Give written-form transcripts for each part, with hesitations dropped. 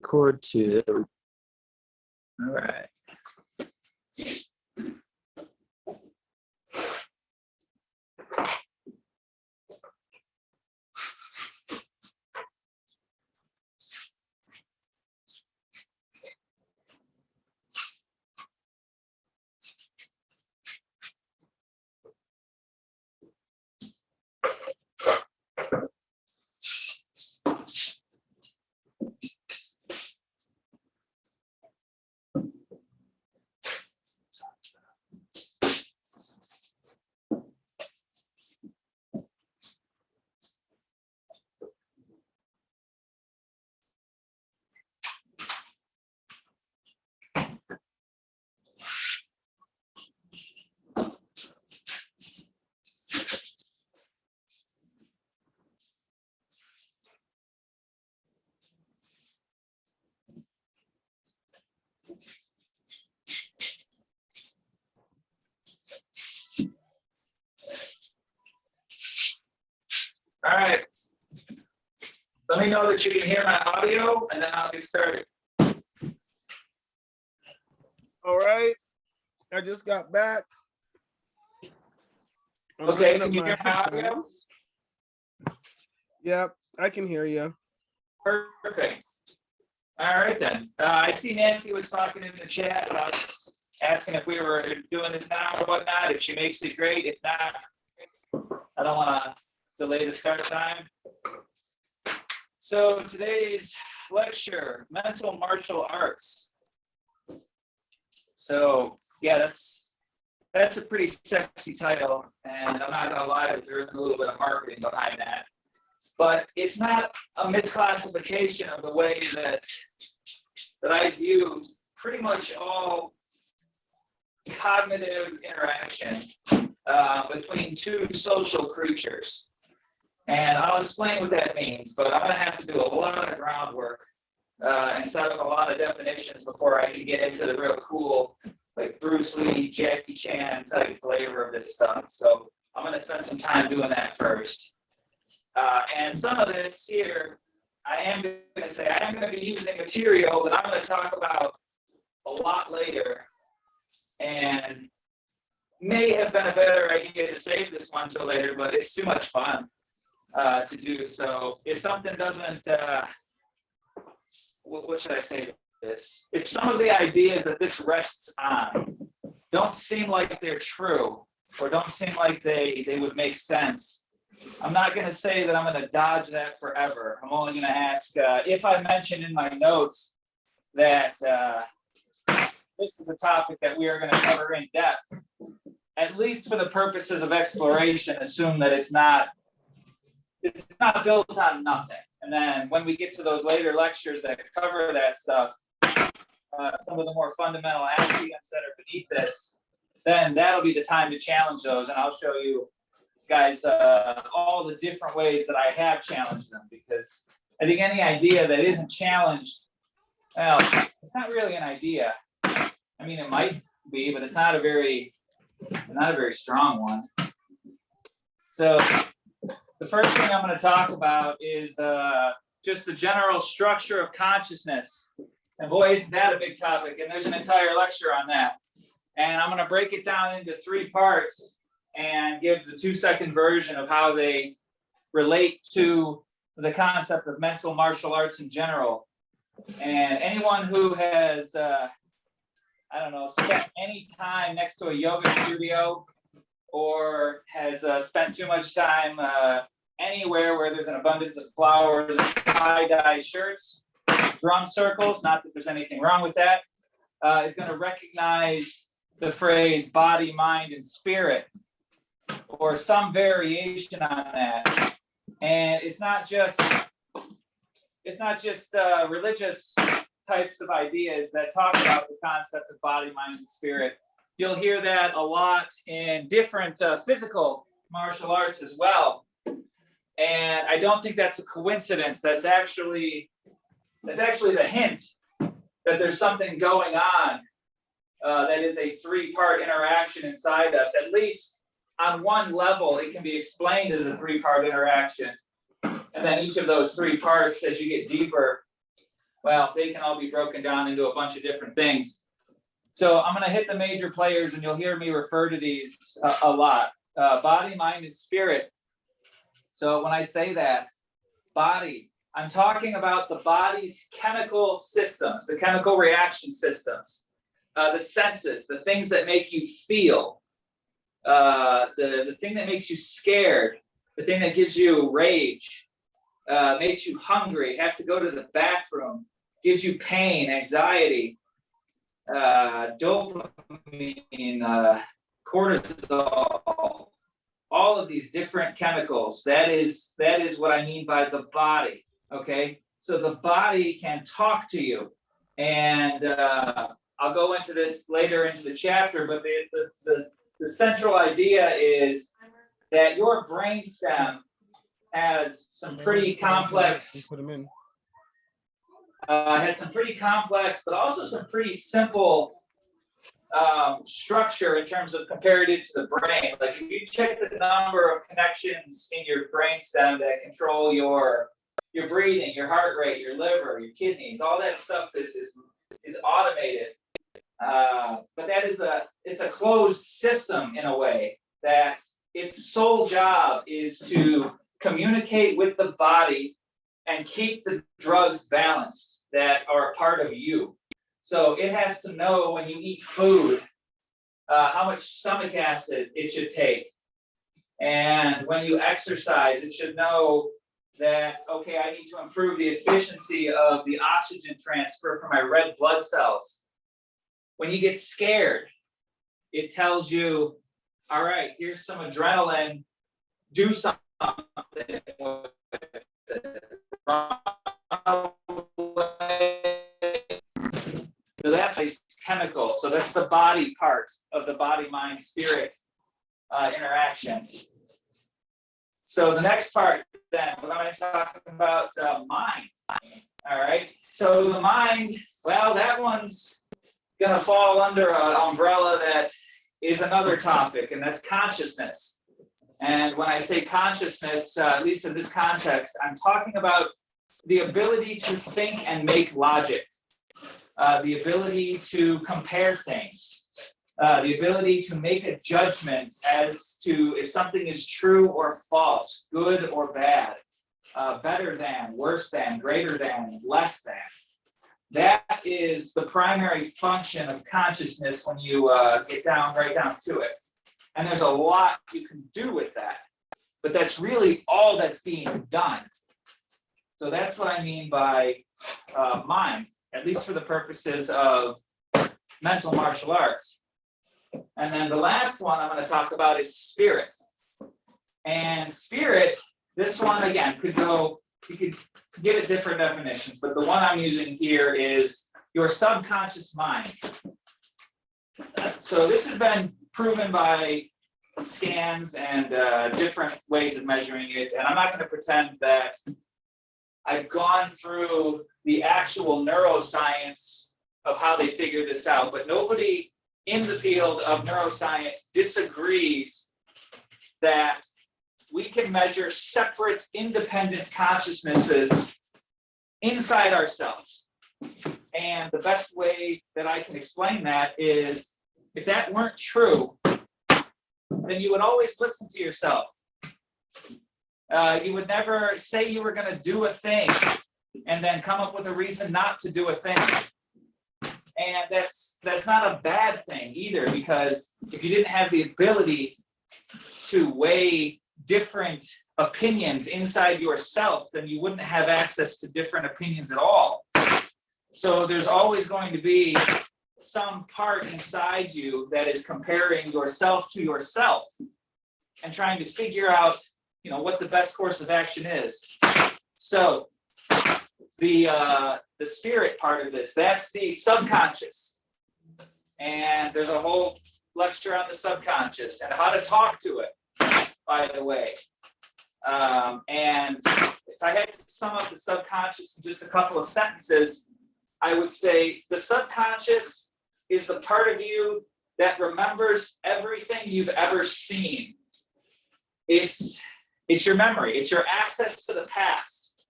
Record to. All right. All right. Let me know that you can hear my audio, and then I'll get started. All right. I just got back. Okay, can you hear my audio? Yep, I can hear you. Perfect. All right, then. I see Nancy was talking in the chat about asking if we were doing this now or whatnot. If she makes it, great. If not, I don't want to delay the start time. So today's lecture, mental martial arts. So yeah, that's a pretty sexy title, and I'm not gonna lie, there is a little bit of marketing behind that. But it's not a misclassification of the way that I view pretty much all cognitive interaction between two social creatures. And I'll explain what that means, but I'm going to have to do a lot of groundwork and set up a lot of definitions before I can get into the real cool, like Bruce Lee, Jackie Chan type flavor of this stuff. So I'm going to spend some time doing that first. And some of this here, I am going to be using material that I'm going to talk about a lot later, and may have been a better idea to save this one till later, but it's too much fun to do. So if something doesn't, what should I say to this? If some of the ideas that this rests on don't seem like they're true, or don't seem like they would make sense, I'm not going to say that I'm going to dodge that forever. I'm only going to ask if I mention in my notes that this is a topic that we are going to cover in depth, at least for the purposes of exploration, assume that it's not built on nothing. And then when we get to those later lectures that cover that stuff, some of the more fundamental axioms that are beneath this, then that'll be the time to challenge those. And I'll show you guys all the different ways that I have challenged them, because I think any idea that isn't challenged, well, it's not really an idea. I mean, it might be, but it's not a very strong one. So the first thing I'm going to talk about is just the general structure of consciousness. And boy, isn't that a big topic, and there's an entire lecture on that. And I'm going to break it down into 3 parts and give the 2-second version of how they relate to the concept of mental martial arts in general. And anyone who has, spent any time next to a yoga studio, or has spent too much time anywhere where there's an abundance of flowers and tie-dye shirts, drum circles, not that there's anything wrong with that, is going to recognize the phrase body, mind, and spirit, or some variation on that. And it's not just religious types of ideas that talk about the concept of body, mind, and spirit. You'll hear that a lot in different physical martial arts as well. And I don't think that's a coincidence. That's actually the hint that there's something going on that is a 3-part interaction inside us. At least on one level, it can be explained as a 3-part interaction. And then each of those 3 parts, as you get deeper, well, they can all be broken down into a bunch of different things. So I'm going to hit the major players, and you'll hear me refer to these a lot. Body, mind, and spirit. So when I say that, body, I'm talking about the body's chemical systems, the chemical reaction systems, the senses, the things that make you feel, the thing that makes you scared, the thing that gives you rage, makes you hungry, have to go to the bathroom, gives you pain, anxiety, dopamine, cortisol, all of these different chemicals. That is what I mean by the body. Okay, so the body can talk to you, and I'll go into this later into the chapter. But the central idea is that your brainstem has some pretty complex. Put them in. Has some pretty complex, but also some pretty simple structure in terms of comparative to the brain. Like if you check the number of connections in your brainstem that control your breathing, your heart rate, your liver, your kidneys, all that stuff is automated. But it's a closed system in a way that its sole job is to communicate with the body and keep the drugs balanced that are a part of you. So it has to know when you eat food, how much stomach acid it should take. And when you exercise, it should know that, okay, I need to improve the efficiency of the oxygen transfer from my red blood cells. When you get scared, it tells you, all right, here's some adrenaline, do something with it. So that's chemical. So that's the body part of the body, mind, spirit interaction. So the next part, then, we're going to talk about mind. All right. So the mind, well, that one's going to fall under an umbrella that is another topic, and that's consciousness. And when I say consciousness, at least in this context, I'm talking about the ability to think and make logic, the ability to compare things, the ability to make a judgment as to if something is true or false, good or bad, better than, worse than, greater than, less than. That is the primary function of consciousness when you get right down to it. And there's a lot you can do with that, but that's really all that's being done. So that's what I mean by mind, at least for the purposes of mental martial arts. And then the last one I'm going to talk about is spirit. And spirit, this one again you could give it different definitions, but the one I'm using here is your subconscious mind. So this has been proven by scans and different ways of measuring it. And I'm not going to pretend that I've gone through the actual neuroscience of how they figure this out, but nobody in the field of neuroscience disagrees that we can measure separate, independent consciousnesses inside ourselves. And the best way that I can explain that is, if that weren't true, then you would always listen to yourself. You would never say you were going to do a thing and then come up with a reason not to do a thing. And that's not a bad thing either, because if you didn't have the ability to weigh different opinions inside yourself, then you wouldn't have access to different opinions at all. So there's always going to be some part inside you that is comparing yourself to yourself and trying to figure out, what the best course of action is. So the spirit part of this, that's the subconscious. And there's a whole lecture on the subconscious and how to talk to it, by the way. And if I had to sum up the subconscious in just a couple of sentences, I would say the subconscious is the part of you that remembers everything you've ever seen. It's your memory. It's your access to the past.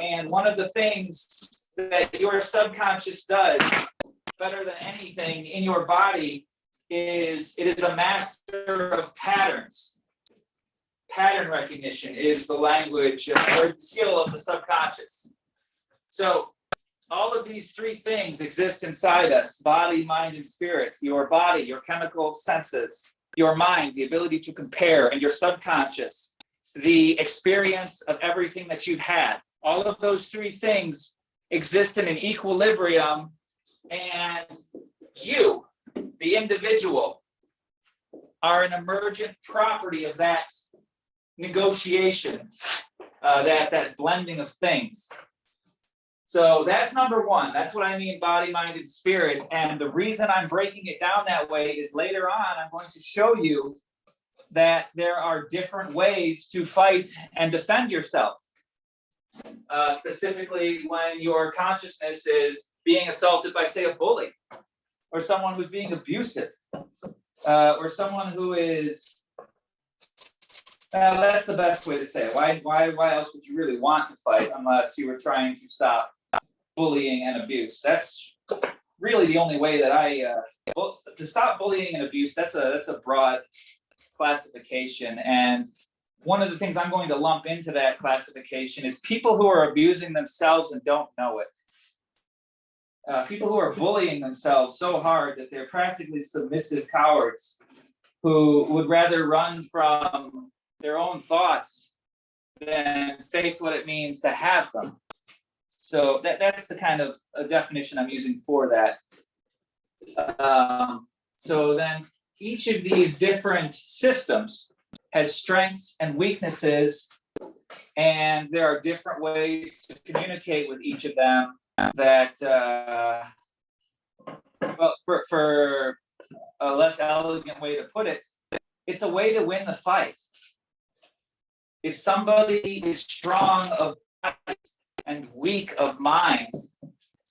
And one of the things that your subconscious does better than anything in your body is it is a master of patterns. Pattern recognition is the language or the skill of the subconscious. So all of these three things exist inside us: body, mind, and spirit. Your body, your chemical senses, your mind, the ability to compare, and your subconscious, the experience of everything that you've had. All of those three things exist in an equilibrium, and you, the individual, are an emergent property of that negotiation, that blending of things. So that's number one. That's what I mean, body, mind, and spirit. And the reason I'm breaking it down that way is later on, I'm going to show you that there are different ways to fight and defend yourself. Specifically when your consciousness is being assaulted by, say, a bully, or someone who's being abusive, or someone who is, that's the best way to say it. Why else would you really want to fight unless you were trying to stop bullying and abuse? That's really the only way that to stop bullying and abuse. That's a broad classification, and one of the things I'm going to lump into that classification is people who are abusing themselves and don't know it. People who are bullying themselves so hard that they're practically submissive cowards who would rather run from their own thoughts than face what it means to have them. So that's the kind of definition I'm using for that. So then each of these different systems has strengths and weaknesses, and there are different ways to communicate with each of them that, well, for a less elegant way to put it, it's a way to win the fight. If somebody is strong of body and weak of mind,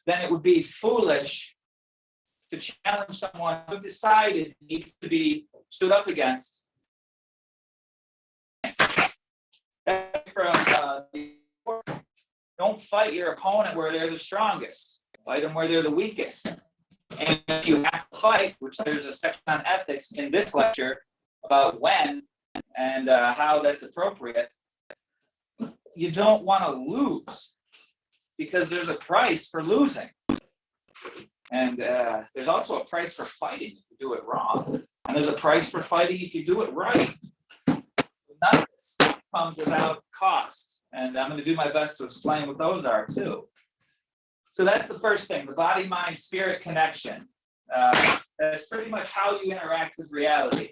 then it would be foolish to challenge someone who decided needs to be stood up against. Don't fight your opponent where they're the strongest. Fight them where they're the weakest. And if you have to fight, which there's a section on ethics in this lecture about when and how that's appropriate, you don't want to lose because there's a price for losing. And there's also a price for fighting if you do it wrong. And there's a price for fighting if you do it right. None of this comes without cost. And I'm going to do my best to explain what those are too. So that's the first thing, the body, mind, spirit connection. That's pretty much how you interact with reality.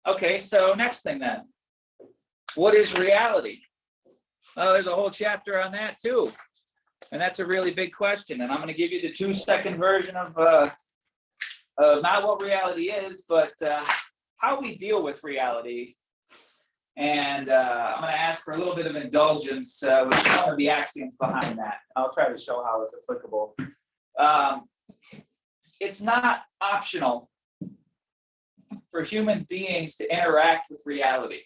Okay, so next thing then. What is reality? Well, there's a whole chapter on that too. And that's a really big question. And I'm going to give you the 2-second version of not what reality is, but how we deal with reality. And I'm going to ask for a little bit of indulgence with some of the axioms behind that. I'll try to show how it's applicable. It's not optional for human beings to interact with reality.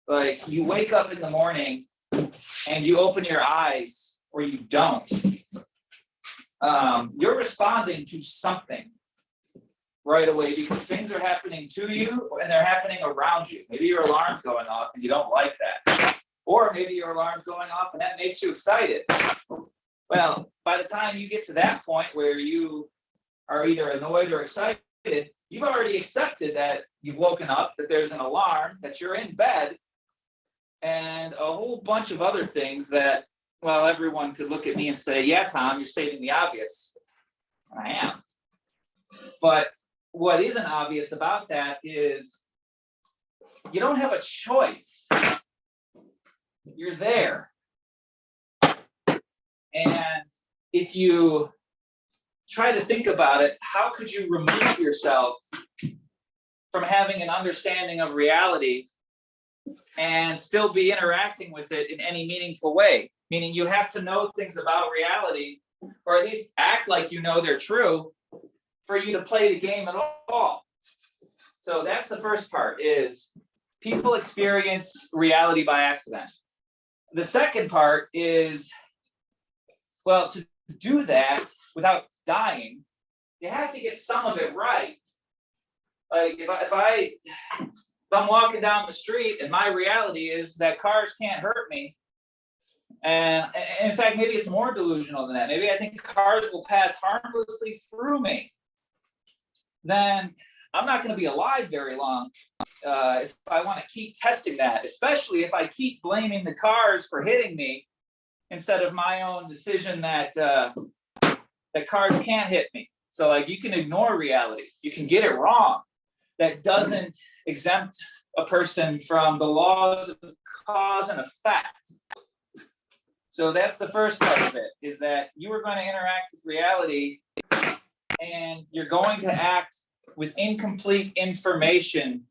Like, you wake up in the morning and you open your eyes, or you don't. You're responding to something right away because things are happening to you and they're happening around you. Maybe your alarm's going off and you don't like that. Or maybe your alarm's going off and that makes you excited. Well, by the time you get to that point where you are either annoyed or excited, you've already accepted that you've woken up, that there's an alarm, that you're in bed, and a whole bunch of other things that, well, everyone could look at me and say, yeah, Tom, you're stating the obvious. I am. But what isn't obvious about that is you don't have a choice. You're there. And if you try to think about it, how could you remove yourself from having an understanding of reality and still be interacting with it in any meaningful way? Meaning you have to know things about reality, or at least act like you know they're true, for you to play the game at all. So that's the first part, is people experience reality by accident. The second part is, well, to do that without dying, you have to get some of it right. Like if I'm walking down the street and my reality is that cars can't hurt me, and in fact, maybe it's more delusional than that. Maybe I think cars will pass harmlessly through me. Then I'm not going to be alive very long if I want to keep testing that, especially if I keep blaming the cars for hitting me instead of my own decision that cars can't hit me. So like you can ignore reality. You can get it wrong. That doesn't exempt a person from the laws of cause and effect. So that's the first part of it, is that you are going to interact with reality and you're going to act with incomplete information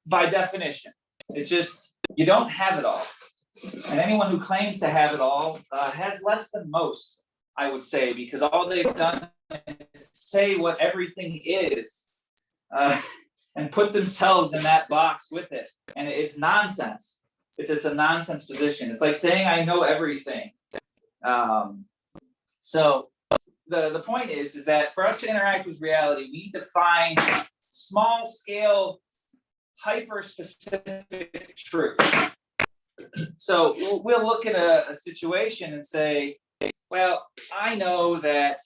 by definition. It's just, you don't have it all. And anyone who claims to have it all has less than most, I would say, because all they've done is say what everything is and put themselves in that box with it. And it's nonsense. It's a nonsense position. It's like saying I know everything. So the point is that for us to interact with reality, we need to find small scale, hyper specific truth. So we'll look at a situation and say, well, I know that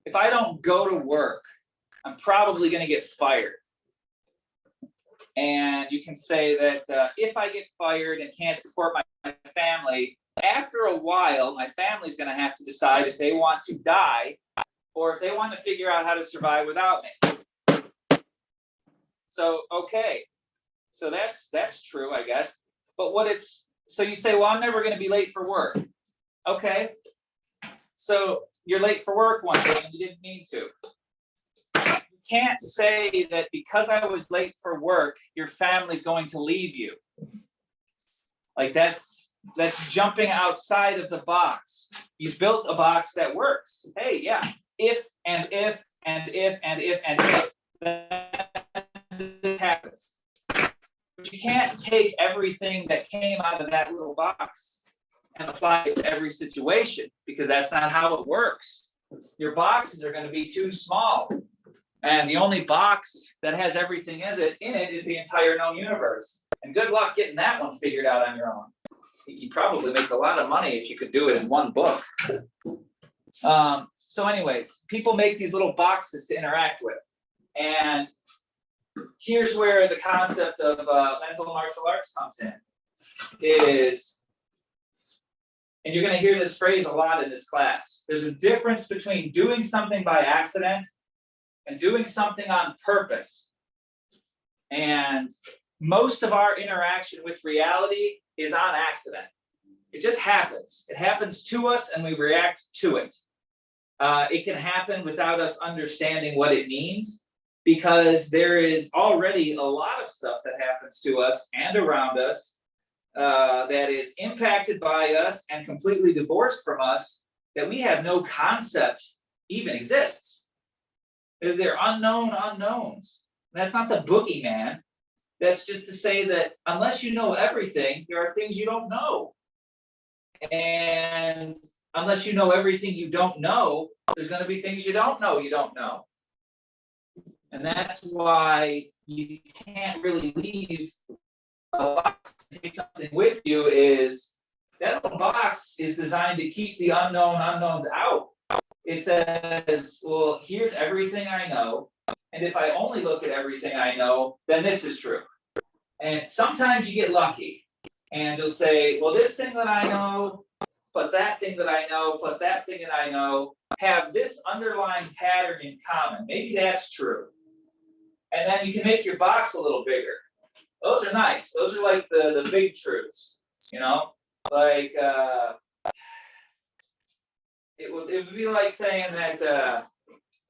if I don't go to work, I'm probably going to get fired. And you can say that if I get fired and can't support my family, after a while, my family's going to have to decide if they want to die or if they want to figure out how to survive without me. So, okay. So that's true, I guess. But so you say, well, I'm never going to be late for work. Okay. So you're late for work one day and you didn't mean to. You can't say that because I was late for work, your family's going to leave you. Like that's jumping outside of the box. He's built a box that works. Hey, yeah, if and if and if and if and if, then this happens. But you can't take everything that came out of that little box and apply it to every situation, because that's not how it works. Your boxes are going to be too small. And the only box that has everything in it is the entire known universe. And good luck getting that one figured out on your own. You'd probably make a lot of money if you could do it in one book. So anyways, people make these little boxes to interact with. And here's where the concept of mental martial arts comes in. And you're going to hear this phrase a lot in this class. There's a difference between doing something by accident and doing something on purpose. And most of our interaction with reality is on accident. It just happens. It happens to us and we react to it. It can happen without us understanding what it means, because there is already a lot of stuff that happens to us and around us that is impacted by us and completely divorced from us, that we have no concept even exists. They're unknown unknowns. That's not the boogeyman. That's just to say that unless you know everything, there are things you don't know. And unless you know everything you don't know, there's going to be things you don't know. And that's why you can't really leave a box to take something with you. Is that little box is designed to keep the unknowns out. It says, well, here's everything I know. And if I only look at everything I know, then this is true. And sometimes you get lucky and you'll say, well, this thing that I know, plus that thing that I know, plus that thing that I know, have this underlying pattern in common. Maybe that's true. And then you can make your box a little bigger. Those are nice. Those are like the big truths, like it would be like saying that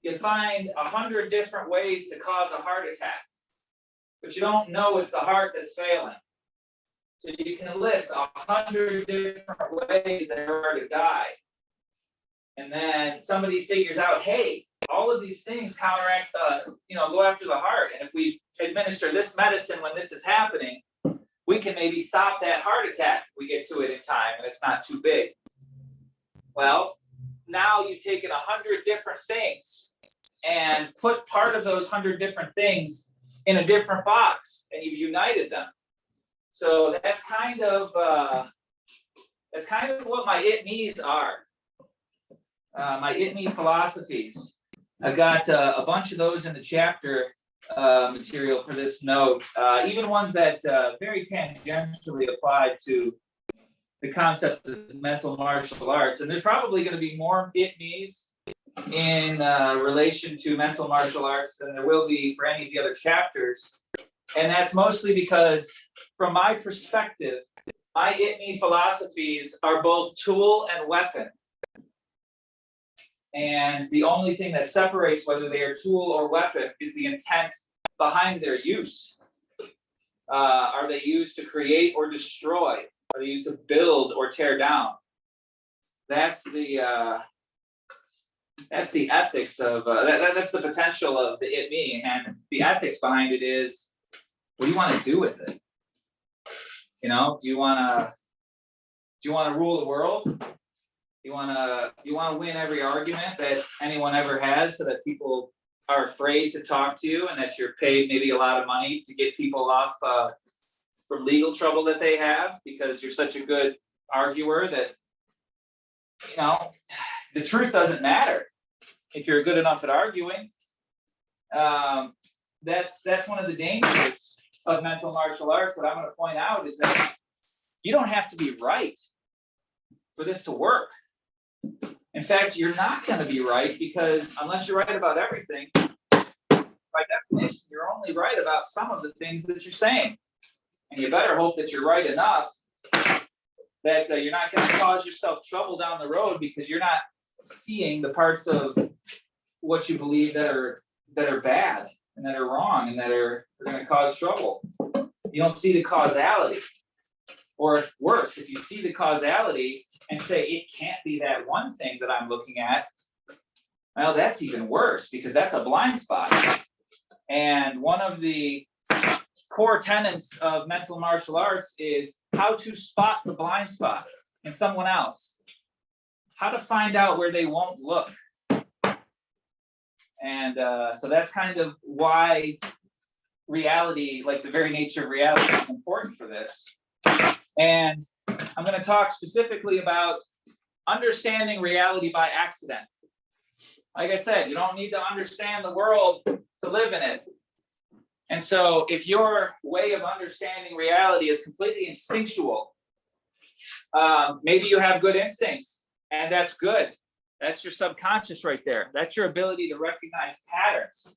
you find 100 different ways to cause a heart attack, but you don't know it's the heart that's failing. So you can list 100 different ways that there are to die. And then somebody figures out, hey, all of these things counteract, go after the heart. And if we administer this medicine when this is happening, we can maybe stop that heart attack if we get to it in time and it's not too big. Well, now you've taken 100 different things and put part of those 100 different things in a different box, and you've united them. So that's kind of what my it me's are. My it me philosophies. I've got a bunch of those in the chapter material for this note, even ones that very tangentially apply to the concept of mental martial arts. And there's probably going to be more it me's in relation to mental martial arts than there will be for any of the other chapters. And that's mostly because, from my perspective, my it me philosophies are both tool and weapon. And the only thing that separates whether they are tool or weapon is the intent behind their use. Are they used to create or destroy? Are they used to build or tear down? That's the ethics of that's the potential of the it me, and the ethics behind it is, what do you want to do with it? You know, do you want to rule the world? You want to win every argument that anyone ever has, so that people are afraid to talk to you, and that you're paid maybe a lot of money to get people off from legal trouble that they have because you're such a good arguer that, you know, the truth doesn't matter if you're good enough at arguing. That's one of the dangers of mental martial arts that I'm going to point out, is that you don't have to be right for this to work. In fact, you're not going to be right, because unless you're right about everything, by definition, you're only right about some of the things that you're saying. And you better hope that you're right enough that you're not going to cause yourself trouble down the road, because you're not seeing the parts of what you believe that are bad and that are wrong and that are going to cause trouble. You don't see the causality. Or worse, if you see the causality and say it can't be that one thing that I'm looking at, well, that's even worse, because that's a blind spot. And one of the core tenets of mental martial arts is how to spot the blind spot in someone else, how to find out where they won't look. And so that's kind of why reality, like the very nature of reality, is important for this. And I'm going to talk specifically about understanding reality by accident. Like I said, you don't need to understand the world to live in it. And so if your way of understanding reality is completely instinctual, maybe you have good instincts, and that's good. That's your subconscious right there. That's your ability to recognize patterns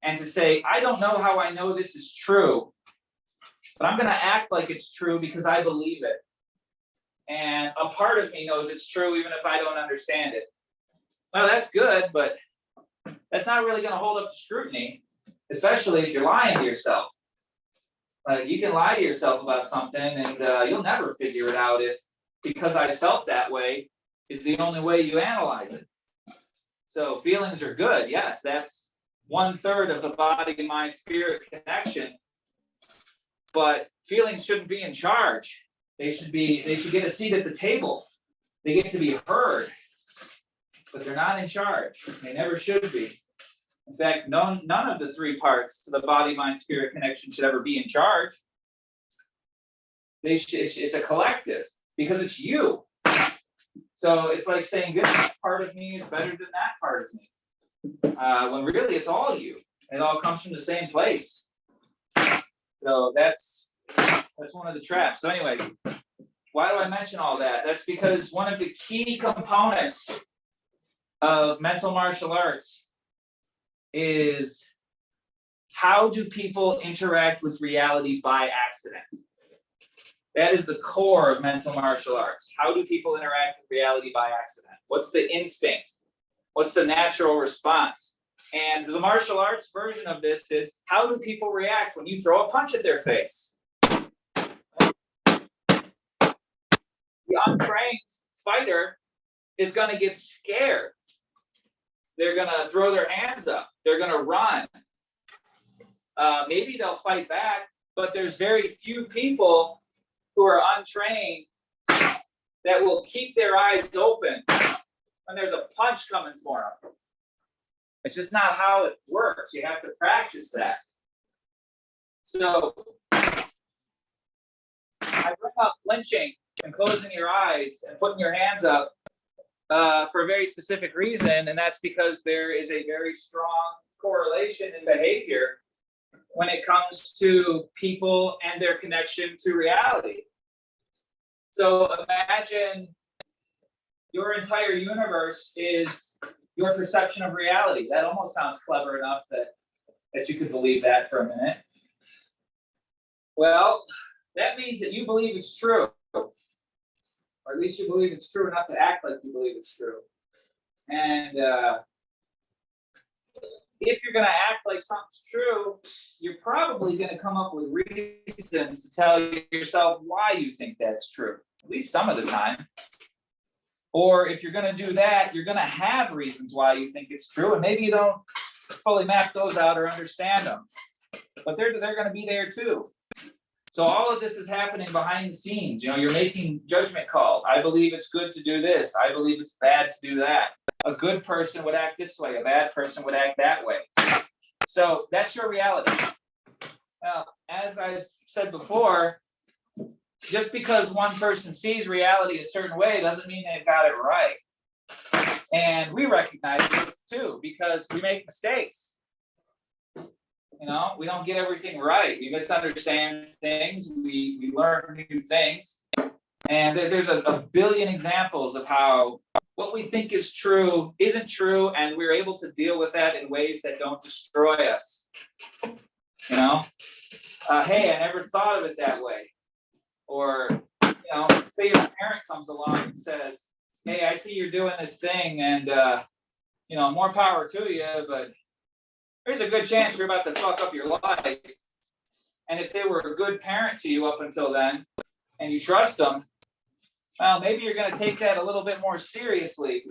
and to say, I don't know how I know this is true, but I'm going to act like it's true because I believe it. And a part of me knows it's true even if I don't understand it. Well, that's good, but that's not really going to hold up to scrutiny, especially if you're lying to yourself. You can lie to yourself about something, and you'll never figure it out if, because I felt that way, is the only way you analyze it. So feelings are good. Yes, that's 1/3 of the body, mind, spirit connection. But feelings shouldn't be in charge. They should get a seat at the table. They get to be heard, but they're not in charge. They never should be. In fact, none of the 3 parts to the body, mind, spirit connection should ever be in charge. It's a collective, because it's you. So it's like saying this part of me is better than that part of me. When really it's all you. It all comes from the same place. So that's one of the traps. So anyway, why do I mention all that? That's because one of the key components of mental martial arts is, how do people interact with reality by accident? That is the core of mental martial arts. How do people interact with reality by accident? What's the instinct? What's the natural response? And the martial arts version of this is, how do people react when you throw a punch at their face? The untrained fighter is going to get scared. They're going to throw their hands up. They're going to run. Maybe they'll fight back, but there's very few people who are untrained that will keep their eyes open when there's a punch coming for them. It's just not how it works. You have to practice that. So I bring up flinching and closing your eyes and putting your hands up for a very specific reason, and that's because there is a very strong correlation in behavior when it comes to people and their connection to reality. So imagine your entire universe is your perception of reality. That almost sounds clever enough that you could believe that for a minute. Well, that means that you believe it's true, or at least you believe it's true enough to act like you believe it's true. And if you're going to act like something's true, you're probably going to come up with reasons to tell yourself why you think that's true, at least some of the time. Or if you're going to do that, you're going to have reasons why you think it's true, and maybe you don't fully map those out or understand them, but they're going to be there too. So all of this is happening behind the scenes. You're making judgment calls. I believe it's good to do this. I believe it's bad to do that. A good person would act this way. A bad person would act that way. So that's your reality. Now, as I've said before, just because one person sees reality a certain way doesn't mean they've got it right. And we recognize it too, because we make mistakes. We don't get everything right. We misunderstand things. We learn new things. And there's a billion examples of how what we think is true isn't true, and we're able to deal with that in ways that don't destroy us. Hey, I never thought of it that way. Or, say your parent comes along and says, hey, I see you're doing this thing, and, more power to you, but there's a good chance you're about to fuck up your life. And if they were a good parent to you up until then, and you trust them, well, maybe you're going to take that a little bit more seriously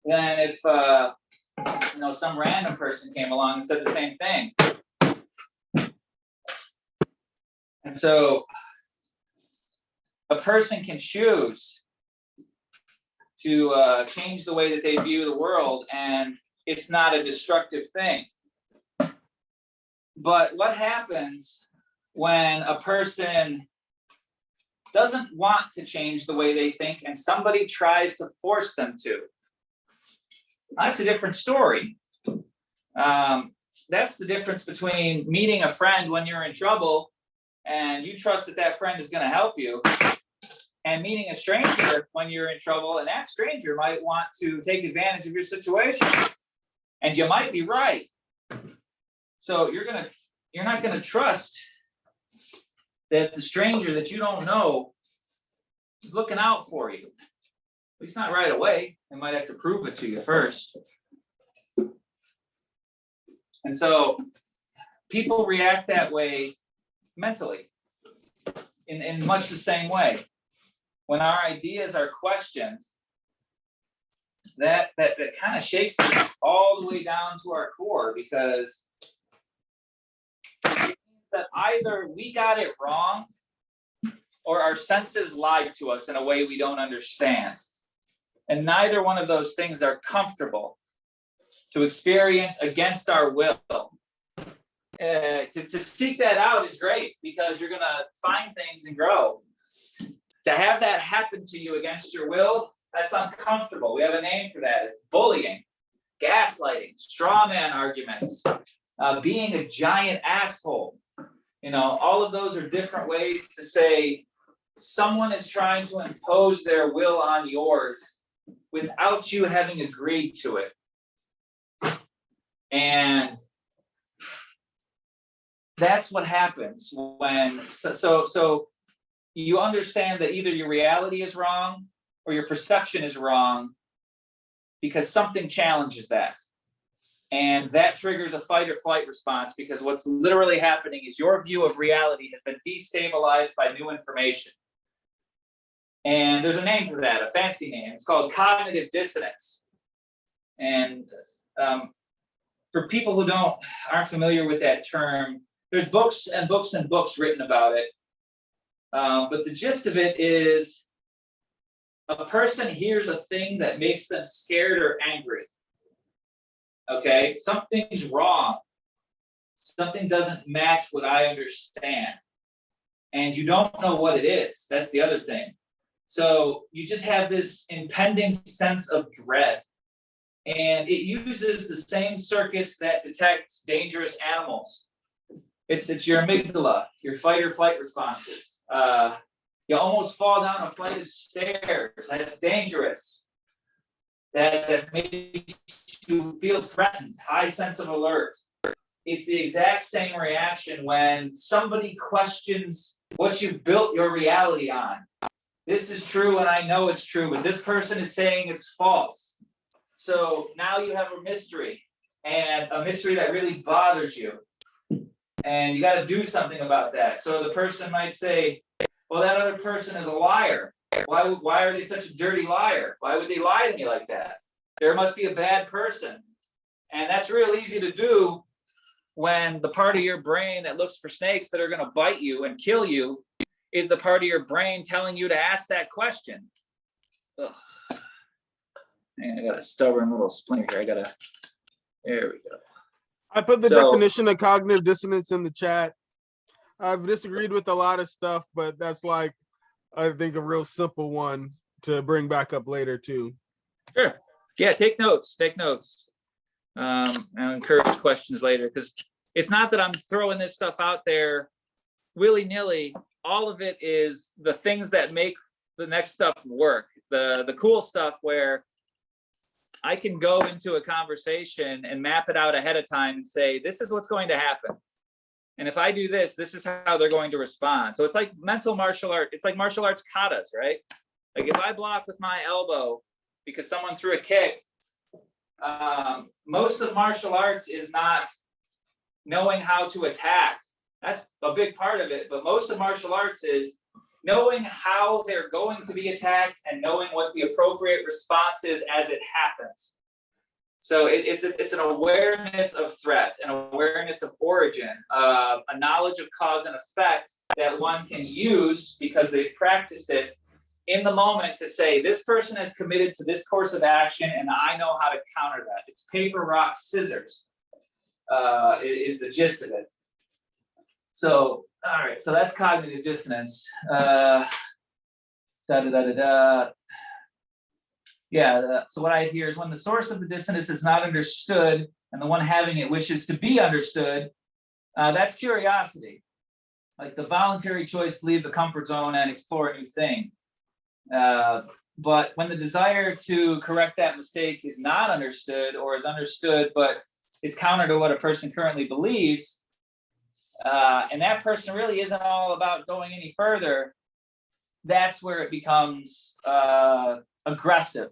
than if, some random person came along and said the same thing. And so a person can choose to change the way that they view the world, and it's not a destructive thing. But what happens when a person doesn't want to change the way they think and somebody tries to force them to? That's a different story. That's the difference between meeting a friend when you're in trouble and you trust that friend is going to help you, and meeting a stranger when you're in trouble, and that stranger might want to take advantage of your situation. And you might be right. So you're not gonna trust that the stranger that you don't know is looking out for you. At least not right away. They might have to prove it to you first. And so people react that way mentally, in much the same way. When our ideas are questioned, that kind of shakes us all the way down to our core, because it means that either we got it wrong or our senses lied to us in a way we don't understand. And neither one of those things are comfortable to experience against our will. To seek that out is great, because you're going to find things and grow. To have that happen to you against your will, that's uncomfortable. We have a name for that. It's bullying, gaslighting, straw man arguments, being a giant asshole. All of those are different ways to say someone is trying to impose their will on yours without you having agreed to it. And that's what happens when, so you understand that either your reality is wrong or your perception is wrong because something challenges that. And that triggers a fight or flight response, because what's literally happening is your view of reality has been destabilized by new information. And there's a name for that, a fancy name. It's called cognitive dissonance. And for people who aren't familiar with that term, there's books and books and books written about it. But the gist of it is a person hears a thing that makes them scared or angry. Okay, something's wrong. Something doesn't match what I understand. And you don't know what it is. That's the other thing. So you just have this impending sense of dread. And it uses the same circuits that detect dangerous animals. It's your amygdala, your fight or flight responses. You almost fall down a flight of stairs. That's dangerous. That makes you feel threatened, high sense of alert. It's the exact same reaction when somebody questions what you built your reality on. This is true and I know it's true, but this person is saying it's false. So now you have a mystery, and a mystery that really bothers you. And you got to do something about that. So the person might say, well, that other person is a liar. Why are they such a dirty liar? Why would they lie to me like that? There must be a bad person. And that's real easy to do when the part of your brain that looks for snakes that are going to bite you and kill you is the part of your brain telling you to ask that question. Ugh. Man, I got a stubborn little splinter here. There we go. I put the So- definition of cognitive dissonance in the chat. I've disagreed with a lot of stuff, but that's like, I think, a real simple one to bring back up later too. Sure. Yeah, take notes. I'll encourage questions later, because it's not that I'm throwing this stuff out there willy-nilly. All of it is the things that make the next stuff work. The cool stuff where I can go into a conversation and map it out ahead of time and say, this is what's going to happen. And if I do this, this is how they're going to respond. So it's like mental martial art. It's like martial arts katas, right? Like if I block with my elbow because someone threw a kick, most of martial arts is not knowing how to attack. That's a big part of it. But most of martial arts is knowing how they're going to be attacked and knowing what the appropriate response is as it happens. So it's an awareness of threat, an awareness of origin, a knowledge of cause and effect that one can use because they've practiced it in the moment to say, this person is committed to this course of action and I know how to counter that. It's paper, rock, scissors is the gist of it. So, all right, so that's cognitive dissonance. So what I have here is when the source of the dissonance is not understood and the one having it wishes to be understood, that's curiosity. Like the voluntary choice to leave the comfort zone and explore a new thing. But when the desire to correct that mistake is not understood or is understood but is counter to what a person currently believes, and that person really isn't all about going any further, that's where it becomes aggressive.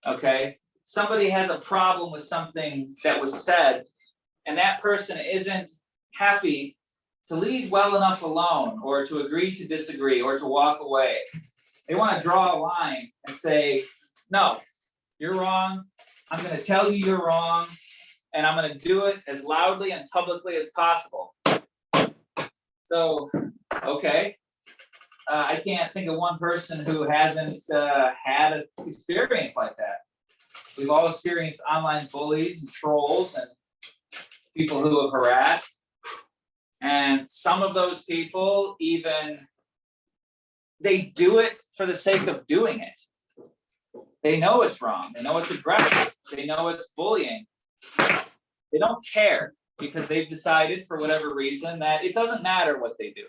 Okay, somebody has a problem with something that was said, and that person isn't happy to leave well enough alone or to agree to disagree or to walk away. They want to draw a line and say, no, you're wrong. I'm going to tell you you're wrong, and I'm going to do it as loudly and publicly as possible. So, okay. I can't think of one person who hasn't had an experience like that. We've all experienced online bullies and trolls and people who have harassed. And some of those people even, they do it for the sake of doing it. They know it's wrong. They know it's aggressive. They know it's bullying. They don't care because they've decided for whatever reason that it doesn't matter what they do.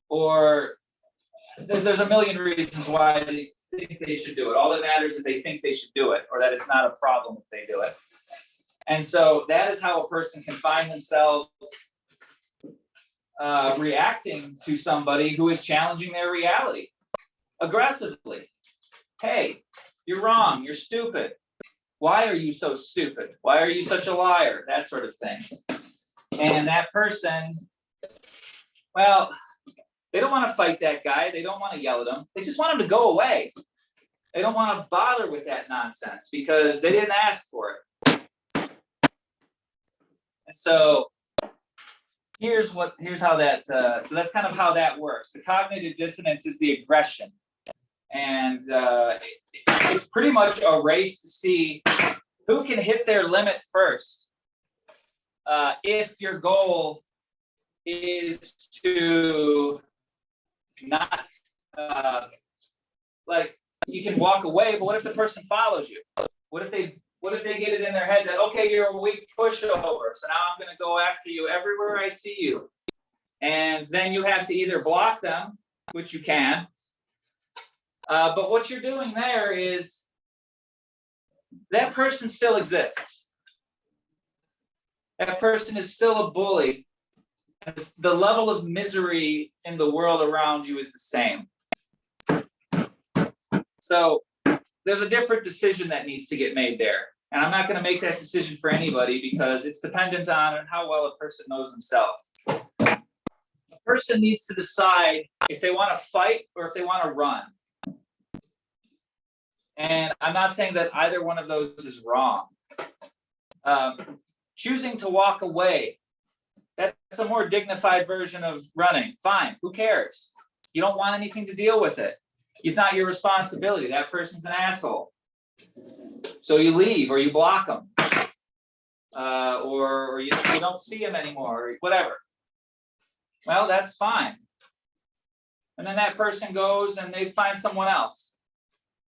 Or there's a million reasons why they think they should do it. All that matters is they think they should do it, or that it's not a problem if they do it. And so that is how a person can find themselves reacting to somebody who is challenging their reality aggressively. Hey, you're wrong. You're stupid. Why are you so stupid? Why are you such a liar? That sort of thing. And that person, well, they don't want to fight that guy. They don't want to yell at him. They just want him to go away. They don't want to bother with that nonsense because they didn't ask for it. And so here's how that, so that's kind of how that works. The cognitive dissonance is the aggression. And it's pretty much a race to see who can hit their limit first. If your goal is to not, like, you can walk away, but what if the person follows you? What if they get it in their head that, okay, you're a weak pushover, so now I'm gonna go after you everywhere I see you. And then you have to either block them, which you can, but what you're doing there is that person still exists. That person is still a bully. The level of misery in the world around you is the same. So there's a different decision that needs to get made there. And I'm not going to make that decision for anybody because it's dependent on how well a person knows themselves. A person needs to decide if they want to fight or if they want to run. And I'm not saying that either one of those is wrong. Choosing to walk away, that's a more dignified version of running. Fine, who cares? You don't want anything to deal with it. It's not your responsibility. That person's an asshole. So you leave or you block them. Or you don't see them anymore, or whatever. Well, that's fine. And then that person goes and they find someone else.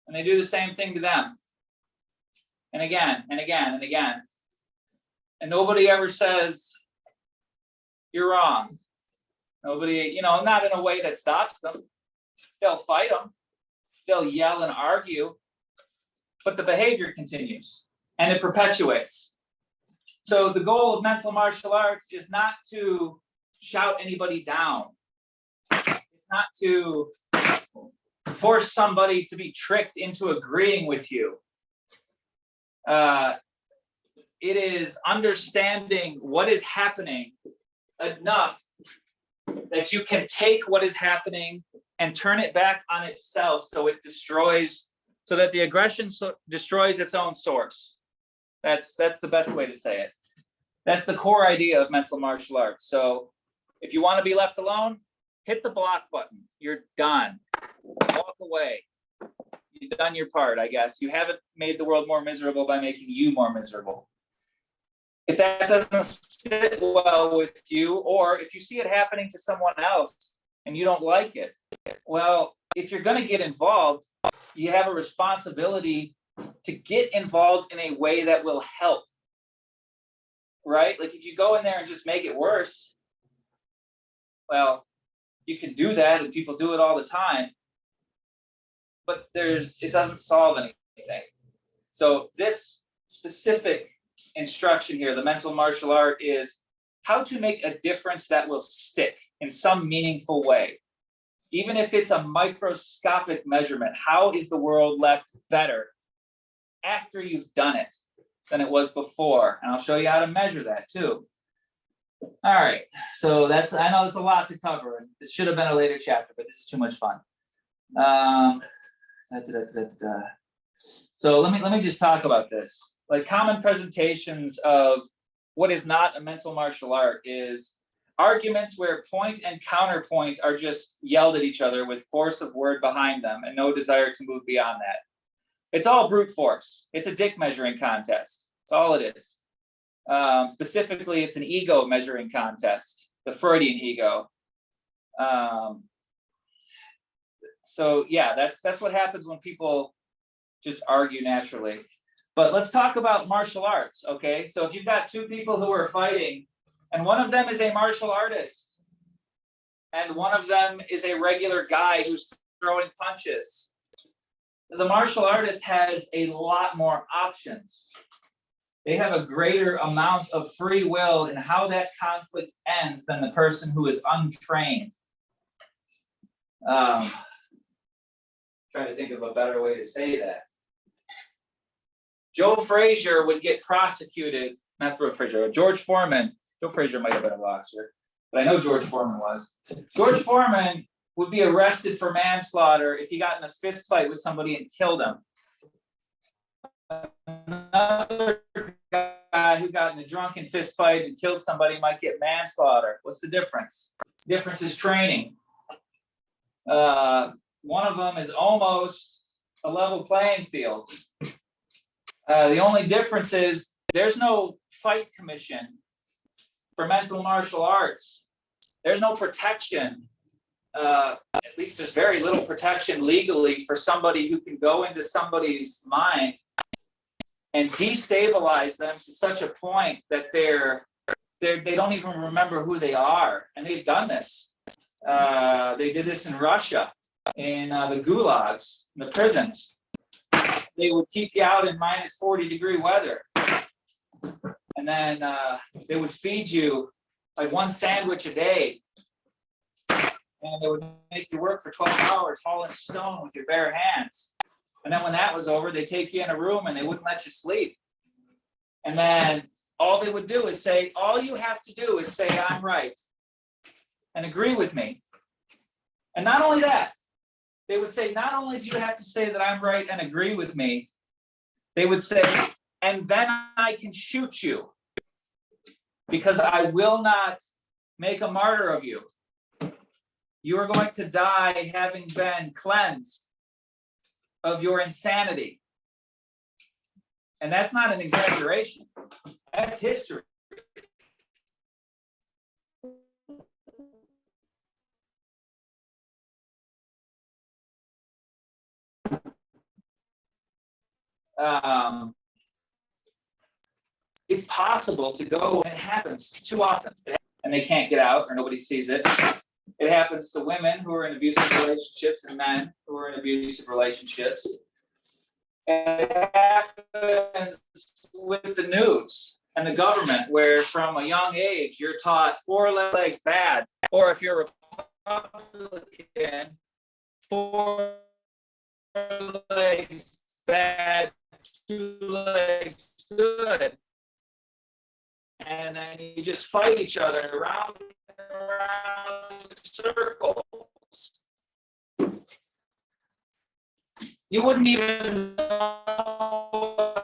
And they do the same thing to them. And again, and again, and again. And nobody ever says, you're wrong. Nobody, not in a way that stops them. They'll fight them. They'll yell and argue. But the behavior continues and it perpetuates. So the goal of mental martial arts is not to shout anybody down. It's not to force somebody to be tricked into agreeing with you. It is understanding what is happening enough that you can take what is happening and turn it back on itself so it destroys, so that the aggression destroys its own source. That's the best way to say it. That's the core idea of mental martial arts. So if you want to be left alone, hit the block button. You're done. Walk away. You've done your part, I guess. You haven't made the world more miserable by making you more miserable. If that doesn't sit well with you, or if you see it happening to someone else and you don't like it, well, if you're going to get involved, you have a responsibility to get involved in a way that will help, right? Like if you go in there and just make it worse, well, you can do that and people do it all the time, but it doesn't solve anything. So this specific instruction here, the mental martial art, is how to make a difference that will stick in some meaningful way. Even if it's a microscopic measurement, how is the world left better after you've done it than it was before? And I'll show you how to measure that too. All right, so I know there's a lot to cover, and this should have been a later chapter, but this is too much fun. So let me just talk about this. Like common presentations of what is not a mental martial art is arguments where point and counterpoint are just yelled at each other with force of word behind them and no desire to move beyond that. It's all brute force. It's a dick measuring contest. That's all it is. Specifically, it's an ego measuring contest, the Freudian ego. So yeah, that's what happens when people just argue naturally. But let's talk about martial arts, okay? So if you've got two people who are fighting, and one of them is a martial artist, and one of them is a regular guy who's throwing punches, the martial artist has a lot more options. They have a greater amount of free will in how that conflict ends than the person who is untrained. Trying to think of a better way to say that. Joe Frazier would get prosecuted, not Joe Frazier, George Foreman. Joe Frazier might have been a boxer, but I know George Foreman was. George Foreman would be arrested for manslaughter if he got in a fist fight with somebody and killed him. Another guy guy who got in a drunken fist fight and killed somebody might get manslaughter. What's the difference? The difference is training. One of them is almost a level playing field. The only difference is there's no fight commission for mental martial arts. There's no protection. At least there's very little protection legally for somebody who can go into somebody's mind and destabilize them to such a point that they don't even remember who they are. And they've done this. They did this in Russia, in the gulags, in the prisons. They would keep you out in minus 40-degree weather. And then they would feed you like one sandwich a day. And they would make you work for 12 hours hauling stone with your bare hands. And then when that was over, they'd take you in a room and they wouldn't let you sleep. And then all they would do is say, all you have to do is say, I'm right, and agree with me. And not only that, they would say, not only do you have to say that I'm right and agree with me, they would say, and then I can shoot you because I will not make a martyr of you. You are going to die having been cleansed of your insanity. And that's not an exaggeration. That's history. It's possible to go, and it happens too often, and they can't get out or nobody sees it. It happens to women who are in abusive relationships and men who are in abusive relationships. And it happens with the news and the government, where from a young age, you're taught 4 legs bad, or if you're a Republican, 4 legs bad, 2 legs good. And then you just fight each other around and around in circles. You wouldn't even know.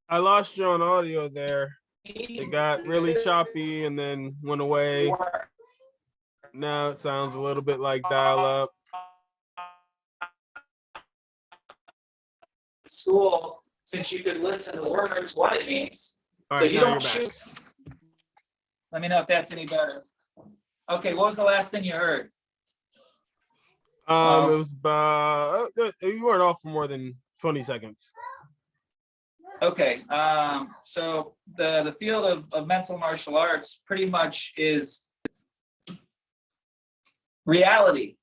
I lost you on audio there. It got really choppy and then went away. Now it sounds a little bit like dial-up. School, since you could listen to words, what it means. All So right, you now don't you're back. shoot. Let me know if that's any better. Okay, what was the last thing you heard? It was about, you weren't off for more than 20 seconds. Okay, so the field of mental martial arts pretty much is reality.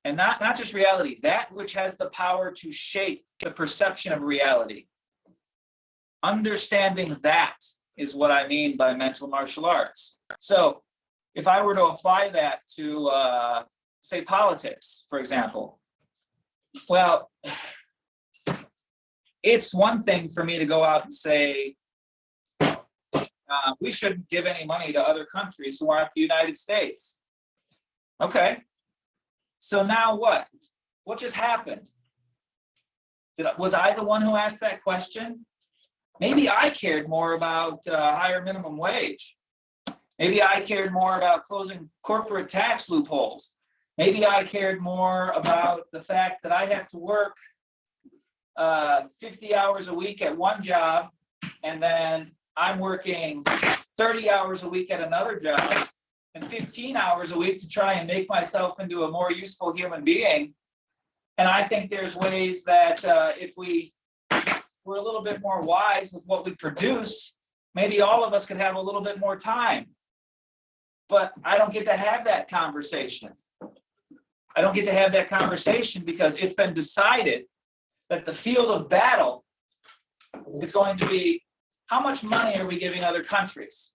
And not just reality, that which has the power to shape the perception of reality. Understanding that is what I mean by mental martial arts. So if I were to apply that to, say, politics, for example, well, it's one thing for me to go out and say, we shouldn't give any money to other countries who aren't the United States. Okay. So now what? What just happened? Was I the one who asked that question? Maybe I cared more about higher minimum wage. Maybe I cared more about closing corporate tax loopholes. Maybe I cared more about the fact that I have to work 50 hours a week at one job, and then I'm working 30 hours a week at another job, and 15 hours a week to try and make myself into a more useful human being. And I think there's ways that if we were a little bit more wise with what we produce, maybe all of us could have a little bit more time. But I don't get to have that conversation. I don't get to have that conversation because it's been decided that the field of battle is going to be, how much money are we giving other countries?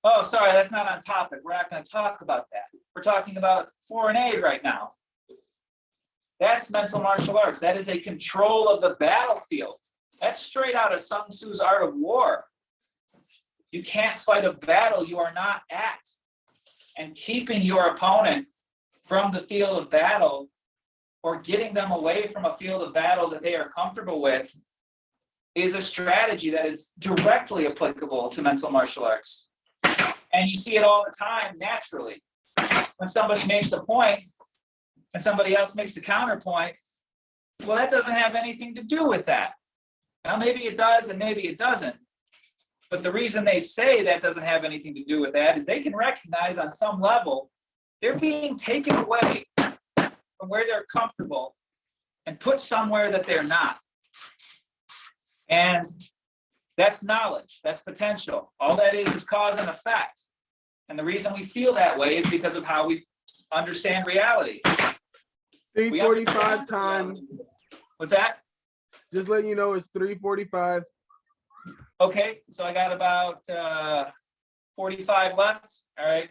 Oh, sorry, that's not on topic. We're not going to talk about that. We're talking about foreign aid right now. That's mental martial arts. That is a control of the battlefield. That's straight out of Sun Tzu's Art of War. You can't fight a battle you are not at. And keeping your opponent from the field of battle, or getting them away from a field of battle that they are comfortable with, is a strategy that is directly applicable to mental martial arts. And you see it all the time naturally. When somebody makes a point and somebody else makes a counterpoint, well, that doesn't have anything to do with that. Now, maybe it does and maybe it doesn't. But the reason they say that doesn't have anything to do with that is they can recognize on some level they're being taken away from where they're comfortable and put somewhere that they're not. And that's knowledge, that's potential. All that is cause and effect. And the reason we feel that way is because of how we understand reality. 3:45 time. What's that? Just letting you know it's 3:45. Okay, so I got about 45 left. All right.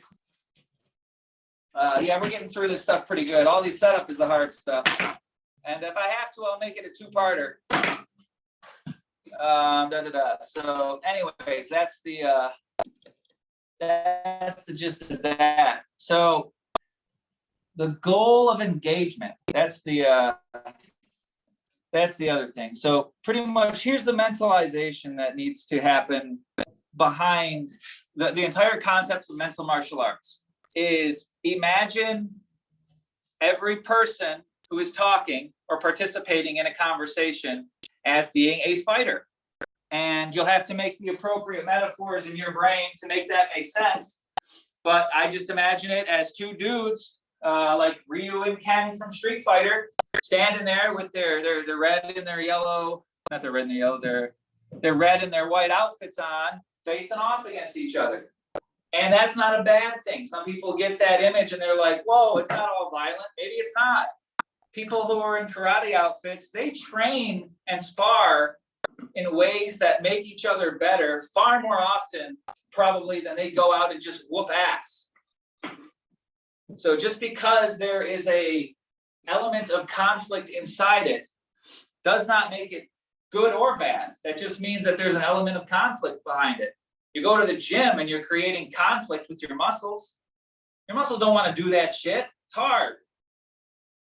Yeah, we're getting through this stuff pretty good. All these setup is the hard stuff. And if I have to, I'll make it a two-parter. So anyways, that's the gist of that. So the goal of engagement, that's the other thing. So pretty much here's the mentalization that needs to happen behind the entire concept of mental martial arts is imagine every person who is talking or participating in a conversation as being a fighter. And you'll have to make the appropriate metaphors in your brain to make that make sense. But I just imagine it as two dudes, like Ryu and Ken from Street Fighter, standing there with their red and their yellow, not their red and their yellow, their red and their white outfits on, facing off against each other. And that's not a bad thing. Some people get that image and they're like, whoa, it's not all violent. Maybe it's not. People who are in karate outfits, they train and spar in ways that make each other better far more often probably than they go out and just whoop ass. So just because there is a element of conflict inside it does not make it good or bad. That just means that there's an element of conflict behind it. You go to the gym and you're creating conflict with your muscles. Your muscles don't want to do that shit. It's hard.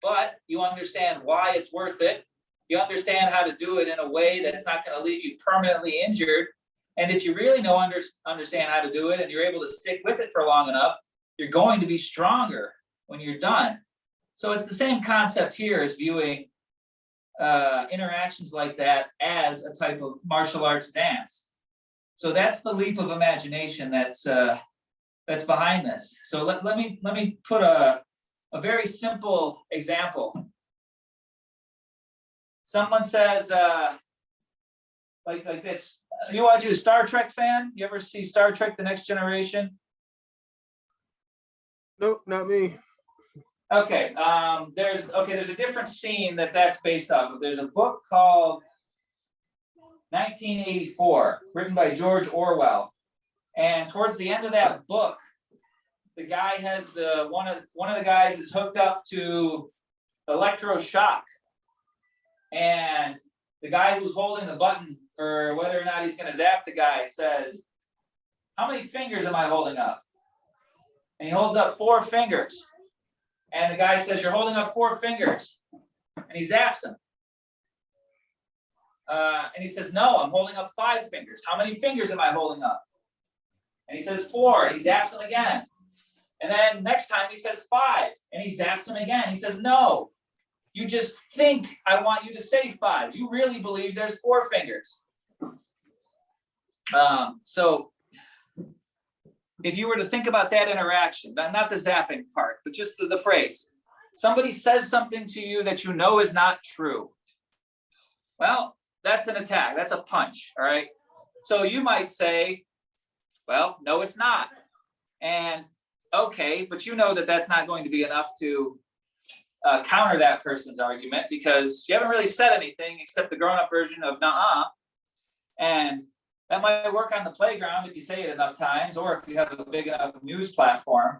But you understand why it's worth it. You understand how to do it in a way that's not going to leave you permanently injured. And if you really understand how to do it and you're able to stick with it for long enough, you're going to be stronger when you're done. So it's the same concept here as viewing interactions like that as a type of martial arts dance. So that's the leap of imagination that's behind this. So let me put a very simple example. Someone says, like this. You watch, you a Star Trek fan? You ever see Star Trek: The Next Generation? Nope, not me. Okay. There's a different scene that's based off of. There's a book called 1984, written by George Orwell. And towards the end of that book, the guy has one of the guys is hooked up to electroshock. And the guy who's holding the button for whether or not he's going to zap the guy says, "How many fingers am I holding up?" And he holds up 4 fingers. And the guy says, "You're holding up 4 fingers." And he zaps him. And he says, "No, I'm holding up 5 fingers. How many fingers am I holding up?" And he says 4. And he zaps him again. And then next time he says 5. And he zaps him again. He says, "No. You just think I want you to say 5. You really believe there's 4 fingers." So if you were to think about that interaction, not the zapping part, but just the phrase, somebody says something to you that you know is not true. Well, that's an attack. That's a punch. All right. So you might say, well, no, it's not. And okay, but you know that that's not going to be enough to counter that person's argument because you haven't really said anything except the grown-up version of "nuh-uh." And that might work on the playground if you say it enough times, or if you have a big enough news platform.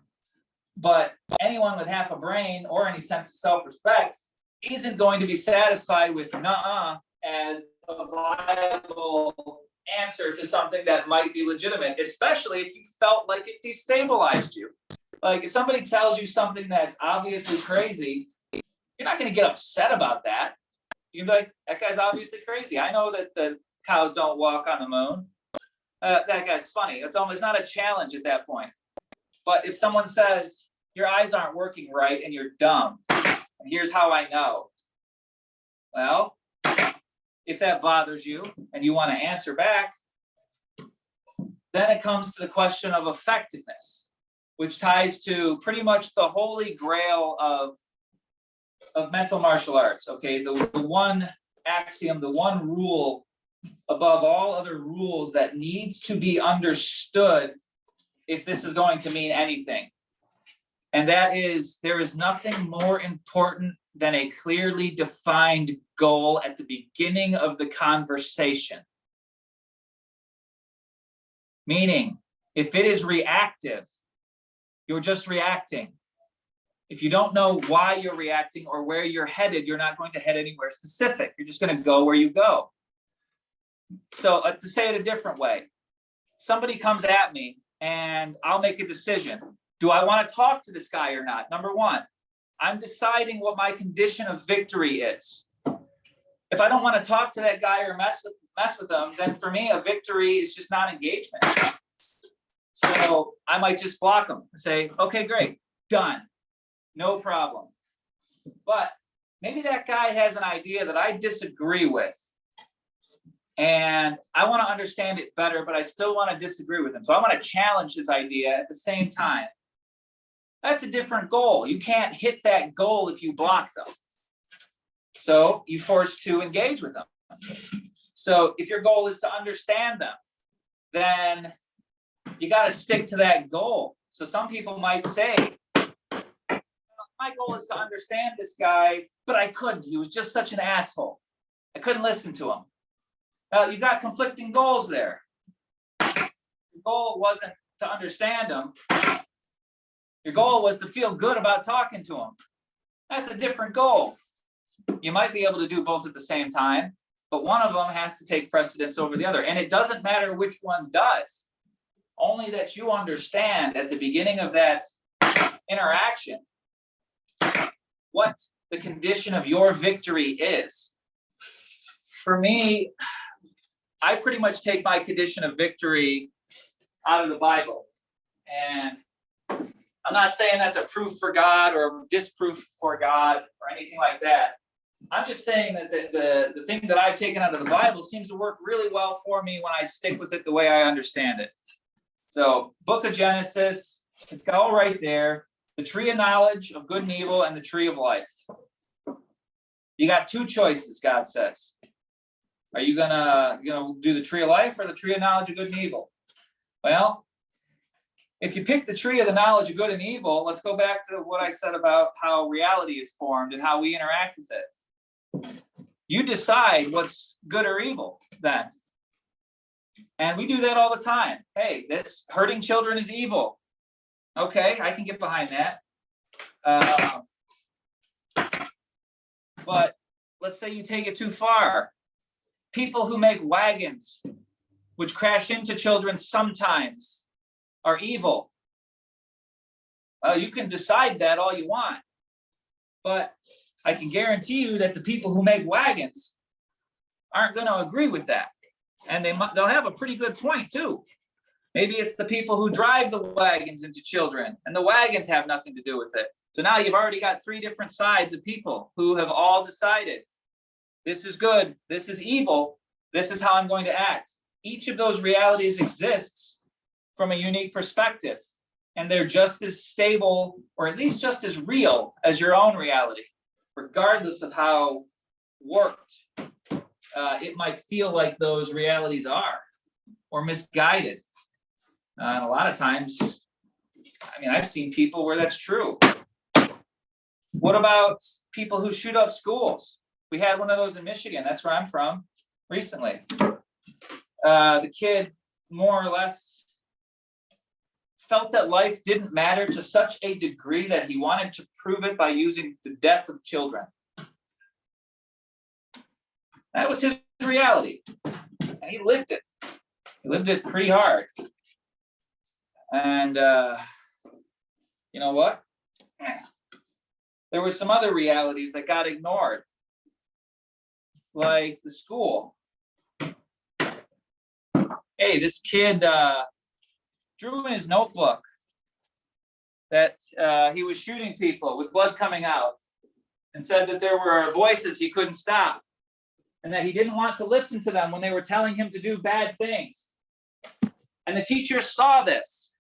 But anyone with half a brain or any sense of self-respect isn't going to be satisfied with "nuh-uh" as a viable answer to something that might be legitimate, especially if you felt like it destabilized you. Like if somebody tells you something that's obviously crazy, you're not going to get upset about that. You can be like, that guy's obviously crazy. I know that the cows don't walk on the moon. That guy's funny. It's not a challenge at that point. But if someone says, your eyes aren't working right and you're dumb, and here's how I know. Well, if that bothers you and you want to answer back, then it comes to the question of effectiveness, which ties to pretty much the holy grail of mental martial arts. Okay, the one axiom, the one rule above all other rules that needs to be understood if this is going to mean anything. And that is, there is nothing more important than a clearly defined goal at the beginning of the conversation. Meaning, if it is reactive, you're just reacting. If you don't know why you're reacting or where you're headed, you're not going to head anywhere specific. You're just going to go where you go. So to say it a different way, somebody comes at me and I'll make a decision. Do I want to talk to this guy or not? Number one, I'm deciding what my condition of victory is. If I don't want to talk to that guy or mess with them, then for me, a victory is just not engagement. So I might just block them and say, okay, great, done, no problem. But maybe that guy has an idea that I disagree with. And I want to understand it better, but I still want to disagree with him. So I want to challenge his idea at the same time. That's a different goal. You can't hit that goal if you block them. So you're forced to engage with them. So if your goal is to understand them, then you got to stick to that goal. So some people might say, my goal is to understand this guy, but I couldn't. He was just such an asshole. I couldn't listen to him. You got conflicting goals there. Your goal wasn't to understand him. Your goal was to feel good about talking to him. That's a different goal. You might be able to do both at the same time, but one of them has to take precedence over the other. And it doesn't matter which one does, only that you understand at the beginning of that interaction what the condition of your victory is. For me, I pretty much take my condition of victory out of the Bible. And I'm not saying that's a proof for God or disproof for God or anything like that. I'm just saying that the thing that I've taken out of the Bible seems to work really well for me when I stick with it the way I understand it. So, Book of Genesis, it's got all right there. The tree of knowledge of good and evil and the tree of life. You got two choices, God says. Are you gonna do the tree of life or the tree of knowledge of good and evil? Well, if you pick the tree of the knowledge of good and evil, let's go back to what I said about how reality is formed and how we interact with it. You decide what's good or evil then. And we do that all the time. Hey, this hurting children is evil. Okay, I can get behind that. But let's say you take it too far. People who make wagons, which crash into children sometimes, are evil. You can decide that all you want, but I can guarantee you that the people who make wagons aren't going to agree with that. And they'll have a pretty good point too. Maybe it's the people who drive the wagons into children, and the wagons have nothing to do with it. So now you've already got three different sides of people who have all decided, this is good, this is evil, this is how I'm going to act. Each of those realities exists from a unique perspective, and they're just as stable, or at least just as real as your own reality, regardless of how warped it might feel like those realities are, or misguided. And a lot of times, I mean, I've seen people where that's true. What about people who shoot up schools? We had one of those in Michigan. That's where I'm from recently. The kid more or less felt that life didn't matter to such a degree that he wanted to prove it by using the death of children. That was his reality. And he lived it. He lived it pretty hard. And you know what? There were some other realities that got ignored, like the school. Hey, this kid drew in his notebook that he was shooting people with blood coming out, and said that there were voices he couldn't stop, and that he didn't want to listen to them when they were telling him to do bad things. And the teachers saw this.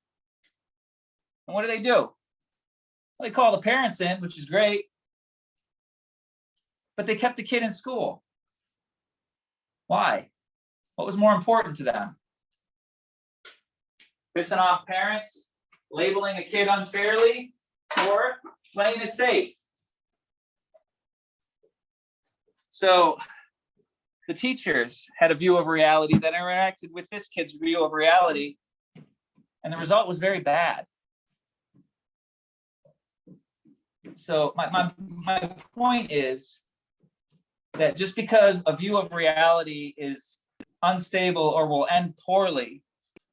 And what do? Well, they call the parents in, which is great, but they kept the kid in school. Why? What was more important to them? Pissing off parents, labeling a kid unfairly, or playing it safe? So the teachers had a view of reality that interacted with this kid's view of reality, and the result was very bad. So my point is that just because a view of reality is unstable or will end poorly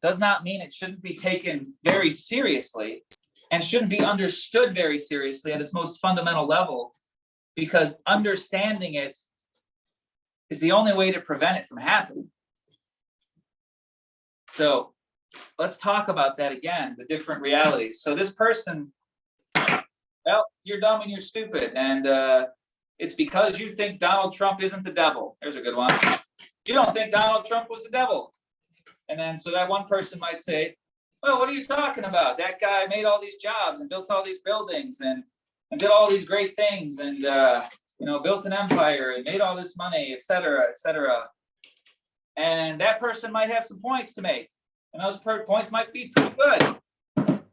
does not mean it shouldn't be taken very seriously and shouldn't be understood very seriously at its most fundamental level, because understanding it is the only way to prevent it from happening. So let's talk about that again, the different realities. So this person, well, you're dumb and you're stupid, and it's because you think Donald Trump isn't the devil. There's a good one. You don't think Donald Trump was the devil. And then so that one person might say, well, what are you talking about? That guy made all these jobs and built all these buildings and did all these great things and built an empire and made all this money, et cetera, et cetera. And that person might have some points to make, and those points might be pretty good.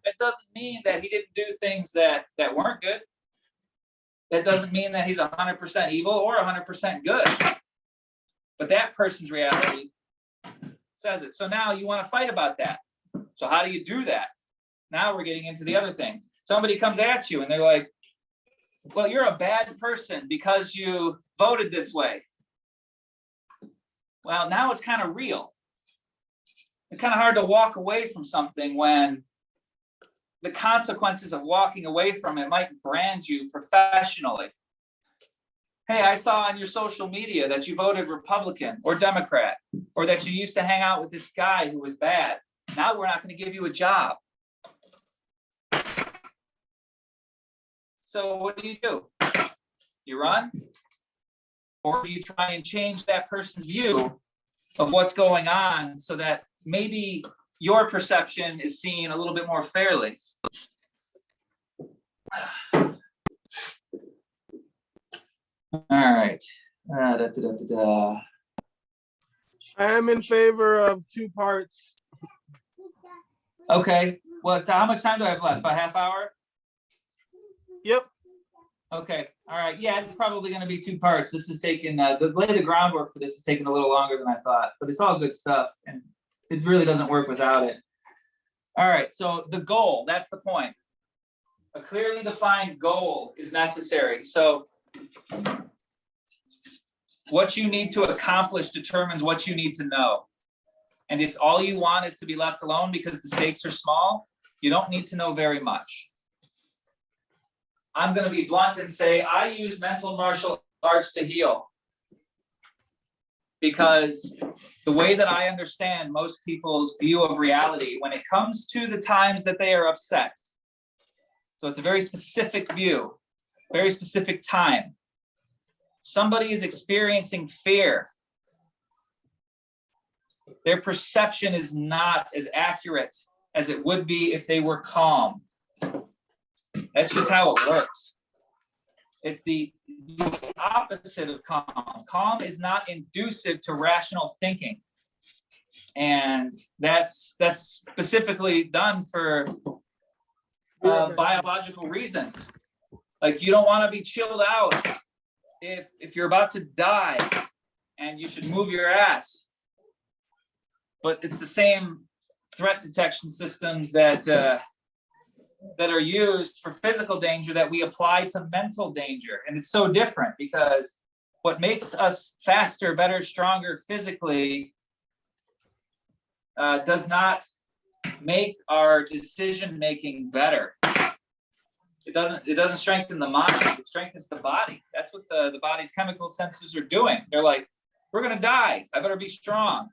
That doesn't mean that he didn't do things that weren't good. That doesn't mean that he's 100% evil or 100% good. But that person's reality says it. So now you want to fight about that. So how do you do that? Now we're getting into the other thing. Somebody comes at you and they're like, well, you're a bad person because you voted this way. Well, now it's kind of real. It's kind of hard to walk away from something when the consequences of walking away from it might brand you professionally. Hey, I saw on your social media that you voted Republican or Democrat, or that you used to hang out with this guy who was bad. Now we're not going to give you a job. So what do? You run? Or do you try and change that person's view of what's going on so that maybe your perception is seen a little bit more fairly? All right. I am in favor of 2 parts. Okay. Well, how much time do I have left? About half hour? Yep. Okay. All right. Yeah, it's probably going to be 2 parts. This is taking the groundwork for this is taking a little longer than I thought, but it's all good stuff, and it really doesn't work without it. All right. So the goal, that's the point. A clearly defined goal is necessary. So what you need to accomplish determines what you need to know. And if all you want is to be left alone because the stakes are small, you don't need to know very much. I'm going to be blunt and say I use mental martial arts to heal. Because the way that I understand most people's view of reality when it comes to the times that they are upset. So it's a very specific view, very specific time. Somebody is experiencing fear. Their perception is not as accurate as it would be if they were calm. That's just how it works. It's the opposite of calm. Calm is not inducive to rational thinking. And that's specifically done for biological reasons. Like you don't want to be chilled out if you're about to die and you should move your ass. But it's the same threat detection systems that are used for physical danger that we apply to mental danger. And it's so different because what makes us faster, better, stronger physically does not make our decision-making better. It doesn't strengthen the mind, it strengthens the body. That's what the body's chemical senses are doing. They're like, we're gonna die, I better be strong.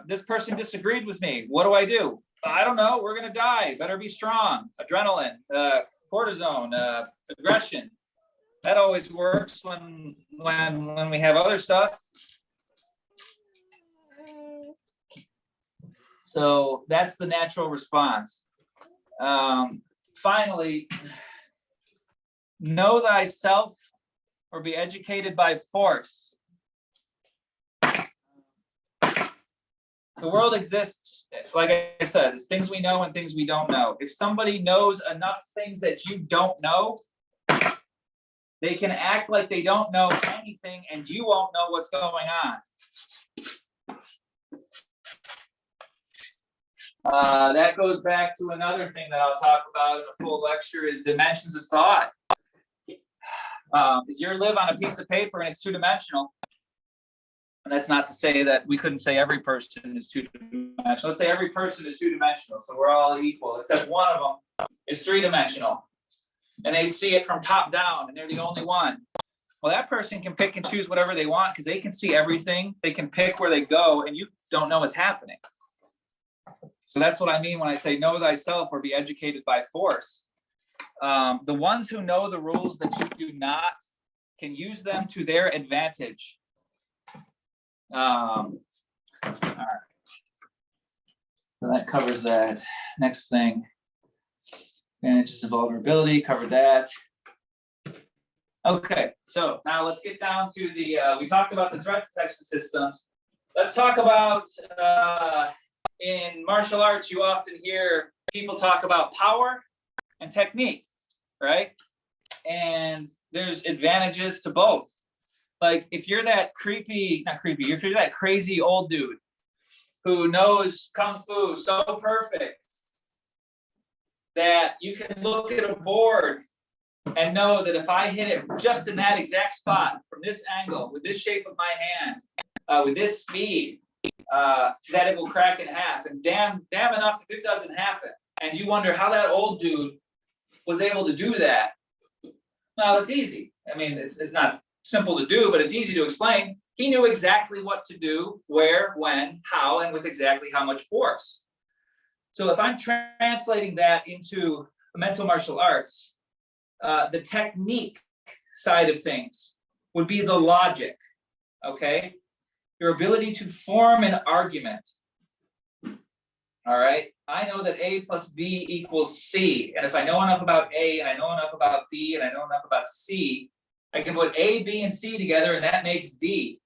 This person disagreed with me, what do? I don't know, we're gonna die, better be strong. Adrenaline, cortisone, aggression. That always works when we have other stuff. So that's the natural response. Finally, know thyself or be educated by force. The world exists, like I said, it's things we know and things we don't know. If somebody knows enough things that you don't know, they can act like they don't know anything and you won't know what's going on. That goes back to another thing that I'll talk about in a full lecture is dimensions of thought. If you live on a piece of paper and it's two-dimensional, and that's not to say that we couldn't say every person is two-dimensional. Let's say every person is two-dimensional, so we're all equal, except one of them is three-dimensional. And they see it from top down, and they're the only one. Well, that person can pick and choose whatever they want because they can see everything. They can pick where they go, and you don't know what's happening. So that's what I mean when I say know thyself or be educated by force. The ones who know the rules that you do not can use them to their advantage. All right. So that covers that. Next thing. Advantages of vulnerability, covered that. Okay, so now let's get down to the, we talked about the threat detection systems. Let's talk about, in martial arts, you often hear people talk about power and technique, right? And there's advantages to both. Like if you're that if you're that crazy old dude who knows Kung Fu so perfect that you can look at a board and know that if I hit it just in that exact spot, from this angle, with this shape of my hand, with this speed, that it will crack in half. And damn enough if it doesn't happen. And you wonder how that old dude was able to do that. Well, it's easy. I mean, it's not simple to do, but it's easy to explain. He knew exactly what to do, where, when, how, and with exactly how much force. So if I'm translating that into mental martial arts, the technique side of things would be the logic, okay? Your ability to form an argument. All right, I know that A plus B equals C. And if I know enough about A and I know enough about B and I know enough about C, I can put A, B, and C together and that makes D.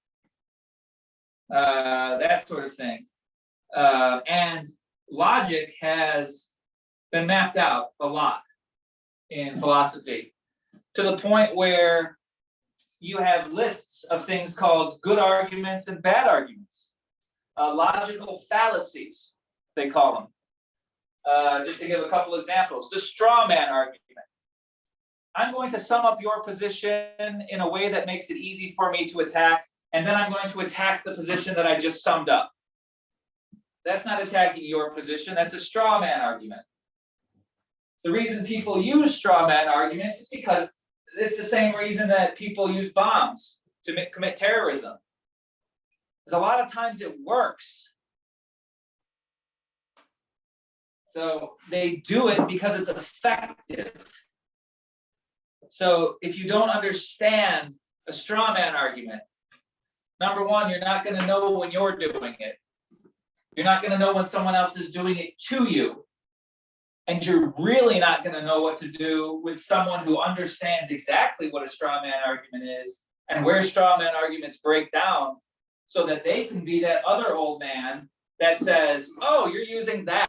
That sort of thing. And logic has been mapped out a lot in philosophy to the point where you have lists of things called good arguments and bad arguments, logical fallacies, they call them. Just to give a couple examples, the straw man argument. I'm going to sum up your position in a way that makes it easy for me to attack, and then I'm going to attack the position that I just summed up. That's not attacking your position, that's a straw man argument. The reason people use straw man arguments is because it's the same reason that people use bombs to commit terrorism. Because a lot of times it works. So they do it because it's effective. So if you don't understand a straw man argument, number one, you're not going to know when you're doing it. You're not going to know when someone else is doing it to you. And you're really not going to know what to do with someone who understands exactly what a straw man argument is and where straw man arguments break down so that they can be that other old man that says, oh, you're using that.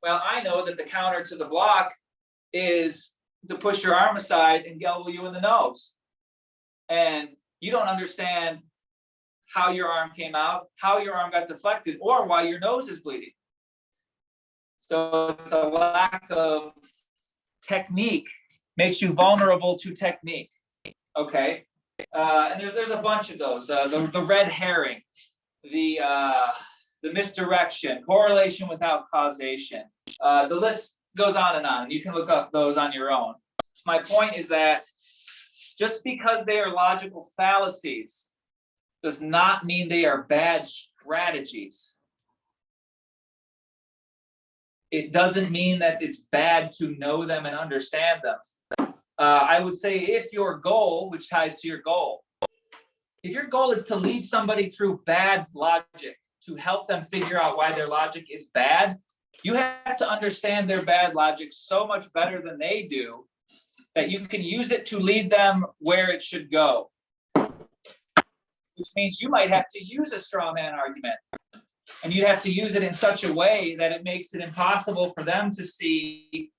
Well, I know that the counter to the block is to push your arm aside and elbow you in the nose. And you don't understand how your arm came out, how your arm got deflected, or why your nose is bleeding. So it's a lack of technique, makes you vulnerable to technique, okay? And there's a bunch of those, the red herring, the misdirection, correlation without causation. The list goes on and on. You can look up those on your own. My point is that just because they are logical fallacies does not mean they are bad strategies. It doesn't mean that it's bad to know them and understand them. I would say if your goal, which ties to your goal, if your goal is to lead somebody through bad logic, to help them figure out why their logic is bad, you have to understand their bad logic so much better than they do that you can use it to lead them where it should go. Which means you might have to use a straw man argument. And you have to use it in such a way that it makes it impossible for them to see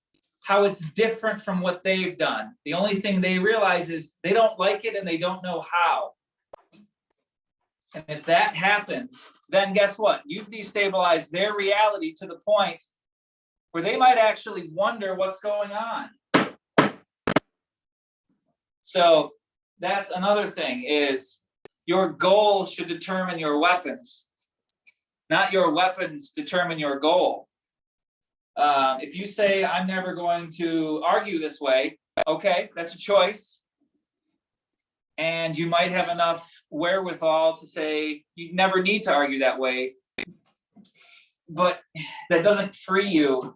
how it's different from what they've done. The only thing they realize is they don't like it and they don't know how. And if that happens, then guess what? You've destabilized their reality to the point where they might actually wonder what's going on. So that's another thing, is your goal should determine your weapons, not your weapons determine your goal. If you say, I'm never going to argue this way, okay, that's a choice. And you might have enough wherewithal to say you never need to argue that way. But that doesn't free you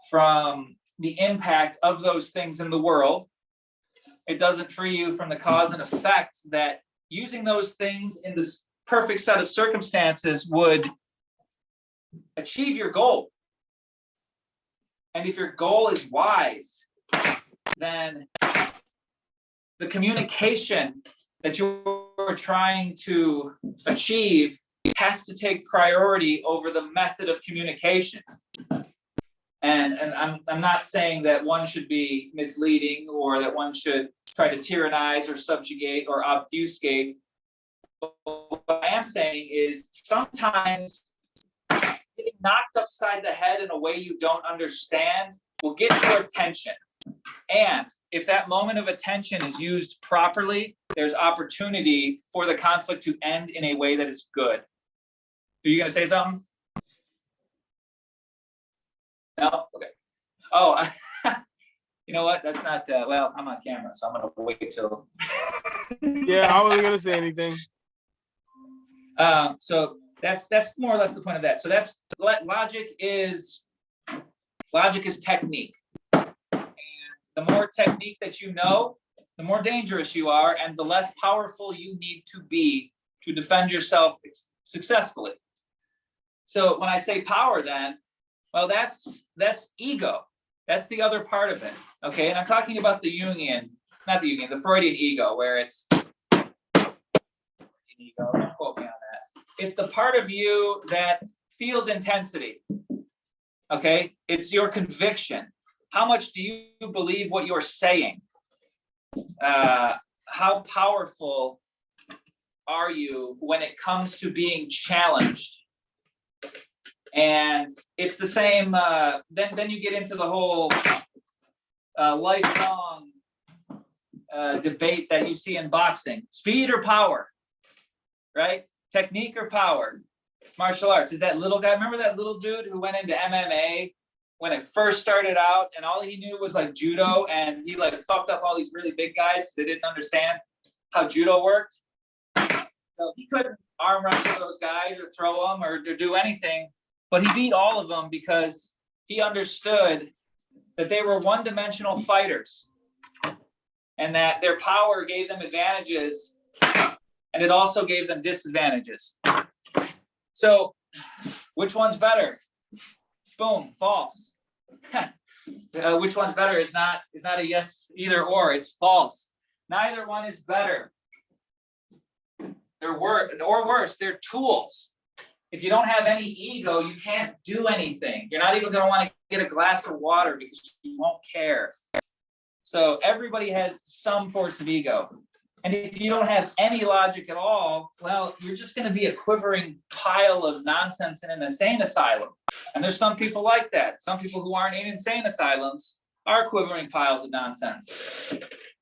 from the impact of those things in the world. It doesn't free you from the cause and effect that using those things in this perfect set of circumstances would achieve your goal. And if your goal is wise, then the communication that you're trying to achieve has to take priority over the method of communication. And I'm not saying that one should be misleading or that one should try to tyrannize or subjugate or obfuscate. But what I am saying is sometimes getting knocked upside the head in a way you don't understand will get your attention. And if that moment of attention is used properly, there's opportunity for the conflict to end in a way that is good. Are you going to say something? No? Okay. Oh, you know what? That's not, well, I'm on camera, so I'm going to wait till. Yeah, I wasn't going to say anything. So that's more or less the point of that. So that's logic is technique. The more technique that you know, the more dangerous you are and the less powerful you need to be to defend yourself successfully. So when I say power then, well, that's ego. That's the other part of it, okay? And I'm talking about the the Freudian ego, where it's, ego, don't quote me on that. It's the part of you that feels intensity, okay? It's your conviction. How much do you believe what you're saying? How powerful are you when it comes to being challenged? And it's the same, then you get into the whole lifelong debate that you see in boxing. Speed or power, right? Technique or power? Martial arts. Is that little guy, remember that little dude who went into MMA when it first started out and all he knew was like judo, and he like fucked up all these really big guys because they didn't understand how judo worked? So he couldn't arm wrestle those guys or throw them or do anything, but he beat all of them because he understood that they were one-dimensional fighters and that their power gave them advantages and it also gave them disadvantages. So which one's better? Boom, false. Which one's better is not a yes, either or, it's false. Neither one is better. They're worse, they're tools. If you don't have any ego, you can't do anything. You're not even going to want to get a glass of water because you won't care. So everybody has some force of ego. And if you don't have any logic at all, well, you're just going to be a quivering pile of nonsense in an insane asylum. And there's some people like that. Some people who aren't in insane asylums are quivering piles of nonsense.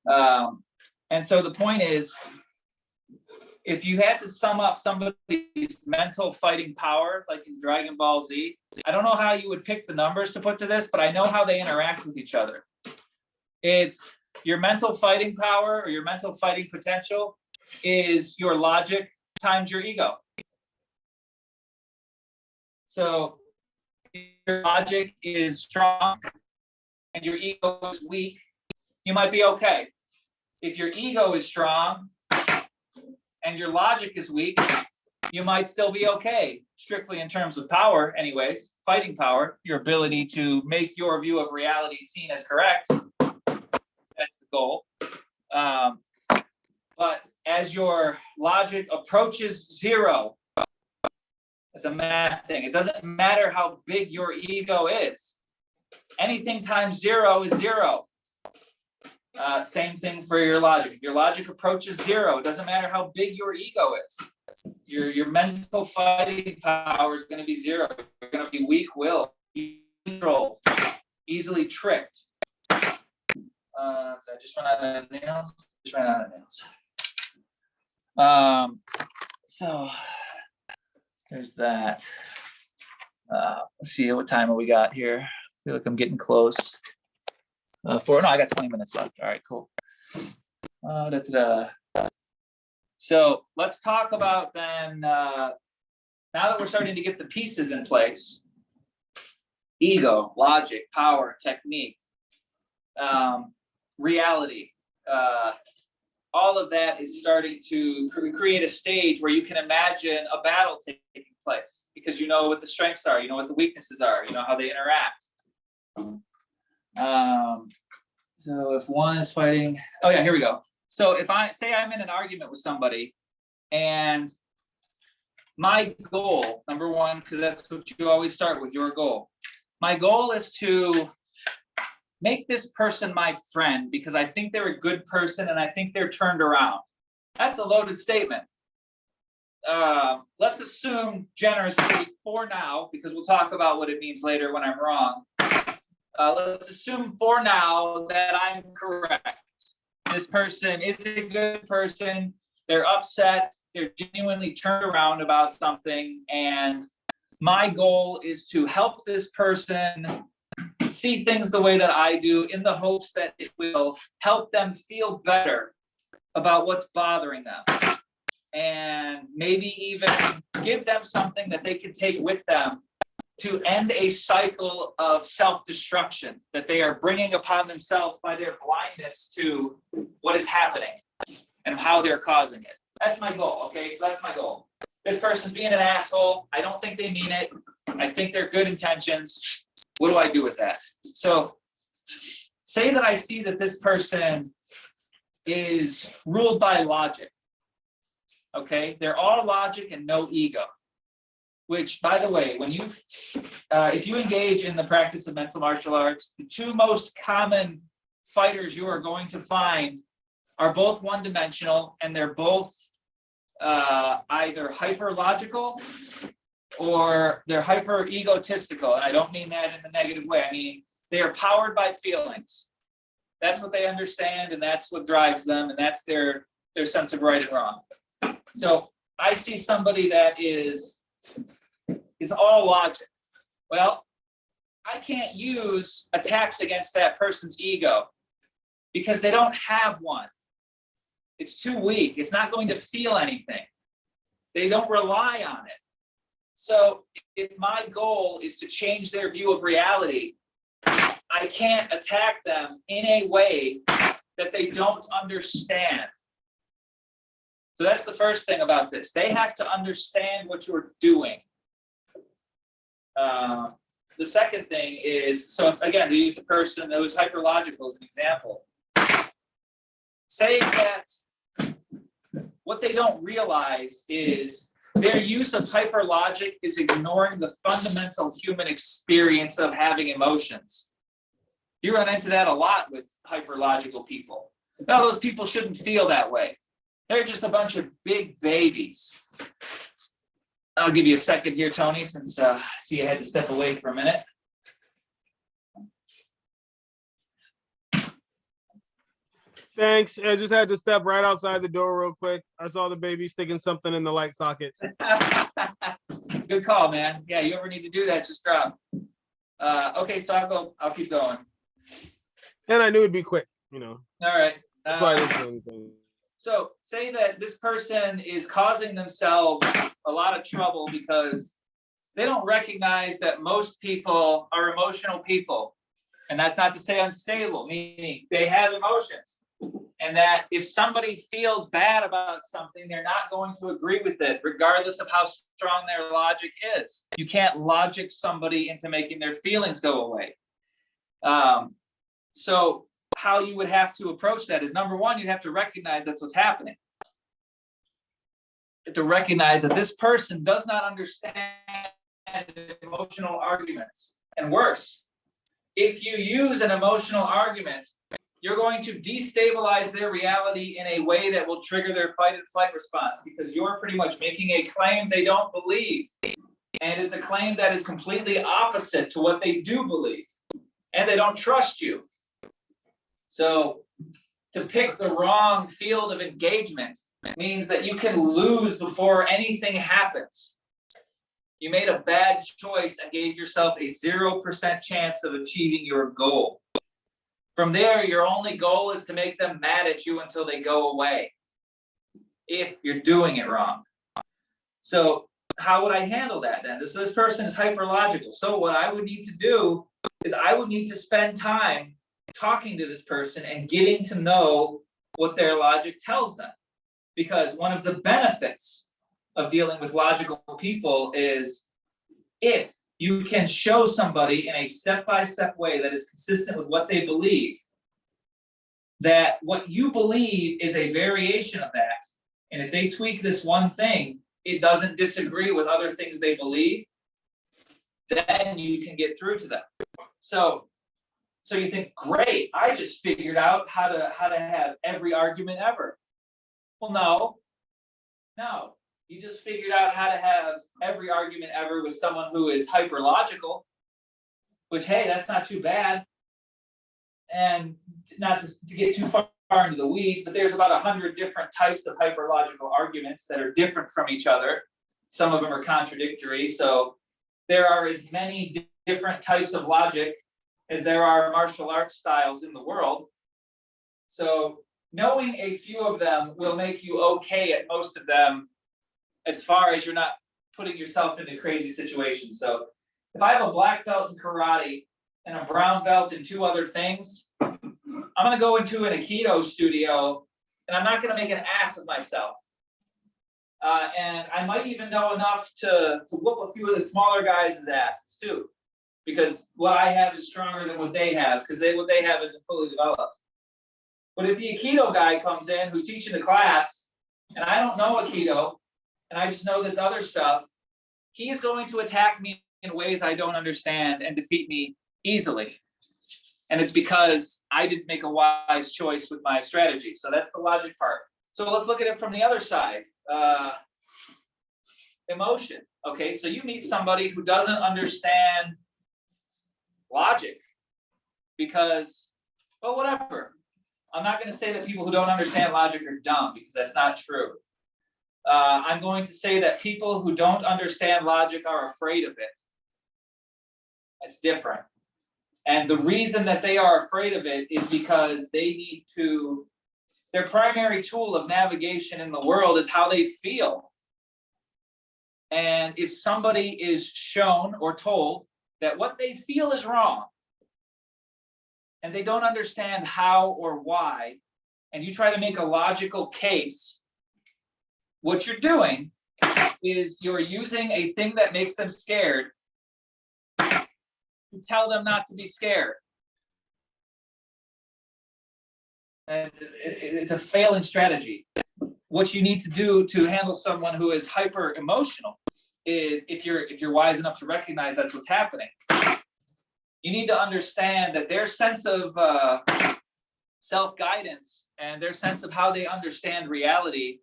And so the point is, if you had to sum up somebody's mental fighting power, like in Dragon Ball Z, I don't know how you would pick the numbers to put to this, but I know how they interact with each other. It's your mental fighting power or your mental fighting potential is your logic times your ego. So if your logic is strong and your ego is weak, you might be okay. If your ego is strong and your logic is weak, you might still be okay, strictly in terms of power anyways, fighting power, your ability to make your view of reality seen as correct. That's the goal. But as your logic approaches zero, it's a math thing. It doesn't matter how big your ego is. Anything times zero is zero. Same thing for your logic. If your logic approaches zero, it doesn't matter how big your ego is. Your mental fighting power is going to be zero. You're going to be weak-willed, controlled, easily tricked. I just ran out of nails. So there's that. Let's see what time we got here. I feel like I'm getting close. I got 20 minutes left. All right, cool. So let's talk about then, now that we're starting to get the pieces in place, ego, logic, power, technique, reality, all of that is starting to create a stage where you can imagine a battle taking place because you know what the strengths are, you know what the weaknesses are, you know how they interact. So if one is fighting, oh yeah, here we go. So if I say I'm in an argument with somebody and my goal, number one, because that's what you always start with, your goal. My goal is to make this person my friend because I think they're a good person and I think they're turned around. That's a loaded statement. Let's assume generously for now, because we'll talk about what it means later when I'm wrong. Let's assume for now that I'm correct. This person is a good person. They're upset. They're genuinely turned around about something. And my goal is to help this person see things the way that I do in the hopes that it will help them feel better about what's bothering them. And maybe even give them something that they can take with them to end a cycle of self-destruction that they are bringing upon themselves by their blindness to what is happening and how they're causing it. That's my goal, okay? So that's my goal. This person's being an asshole. I don't think they mean it. I think they're good intentions. What do I do with that? So say that I see that this person is ruled by logic, okay? They're all logic and no ego. Which, by the way, when if you engage in the practice of mental martial arts, the two most common fighters you are going to find are both one-dimensional, and they're both either hyper-logical or they're hyper-egotistical. And I don't mean that in a negative way. I mean, they are powered by feelings. That's what they understand, and that's what drives them, and that's their sense of right and wrong. So I see somebody that is all logic. Well, I can't use attacks against that person's ego because they don't have one. It's too weak. It's not going to feel anything. They don't rely on it. So if my goal is to change their view of reality, I can't attack them in a way that they don't understand. So that's the first thing about this. They have to understand what you're doing. The second thing is, so again, to use the person that was hyperlogical as an example, say that what they don't realize is their use of hyperlogic is ignoring the fundamental human experience of having emotions. You run into that a lot with hyperlogical people. No, those people shouldn't feel that way. They're just a bunch of big babies. I'll give you a second here, Tony, since I see you had to step away for a minute. Thanks. I just had to step right outside the door real quick. I saw the baby sticking something in the light socket. Good call, man. Yeah, you ever need to do that, just drop. Okay, so I'll keep going. And I knew it'd be quick, you know. All right. That's why I didn't say anything. So say that this person is causing themselves a lot of trouble because they don't recognize that most people are emotional people. And that's not to say unstable, meaning they have emotions. And that if somebody feels bad about something, they're not going to agree with it, regardless of how strong their logic is. You can't logic somebody into making their feelings go away. So how you would have to approach that is, number one, you'd have to recognize that's what's happening. You have to recognize that this person does not understand emotional arguments. And worse, if you use an emotional argument, you're going to destabilize their reality in a way that will trigger their fight and flight response, because you're pretty much making a claim they don't believe. And it's a claim that is completely opposite to what they do believe. And they don't trust you. So to pick the wrong field of engagement means that you can lose before anything happens. You made a bad choice and gave yourself a 0% chance of achieving your goal. From there, your only goal is to make them mad at you until they go away, if you're doing it wrong. So how would I handle that then? This person is hyperlogical. So what I would need to do is I would need to spend time talking to this person and getting to know what their logic tells them. Because one of the benefits of dealing with logical people is, if you can show somebody in a step-by-step way that is consistent with what they believe, that what you believe is a variation of that, and if they tweak this one thing, it doesn't disagree with other things they believe, then you can get through to them. So you think, great, I just figured out how to have every argument ever. Well, no. You just figured out how to have every argument ever with someone who is hyperlogical, which, hey, that's not too bad. And not to get too far into the weeds, but there's about 100 different types of hyperlogical arguments that are different from each other. Some of them are contradictory. So there are as many different types of logic as there are martial arts styles in the world. So knowing a few of them will make you okay at most of them, as far as you're not putting yourself into crazy situations. So if I have a black belt in karate and a brown belt in 2 other things, I'm gonna go into an Aikido studio and I'm not gonna make an ass of myself. And I might even know enough to whoop a few of the smaller guys' asses too, because what I have is stronger than what they have, because what they have isn't fully developed. But if the Aikido guy comes in who's teaching the class, and I don't know Aikido, and I just know this other stuff, he's going to attack me in ways I don't understand and defeat me easily. And it's because I didn't make a wise choice with my strategy. So that's the logic part. So let's look at it from the other side. Emotion. Okay, so you meet somebody who doesn't understand logic because, well, whatever. I'm not going to say that people who don't understand logic are dumb, because that's not true. I'm going to say that people who don't understand logic are afraid of it. That's different. And the reason that they are afraid of it is because they need to, their primary tool of navigation in the world is how they feel. And if somebody is shown or told that what they feel is wrong, and they don't understand how or why, and you try to make a logical case, what you're doing is you're using a thing that makes them scared to tell them not to be scared. And it's a failing strategy. What you need to do to handle someone who is hyper emotional is, if you're wise enough to recognize that's what's happening, you need to understand that their sense of self-guidance and their sense of how they understand reality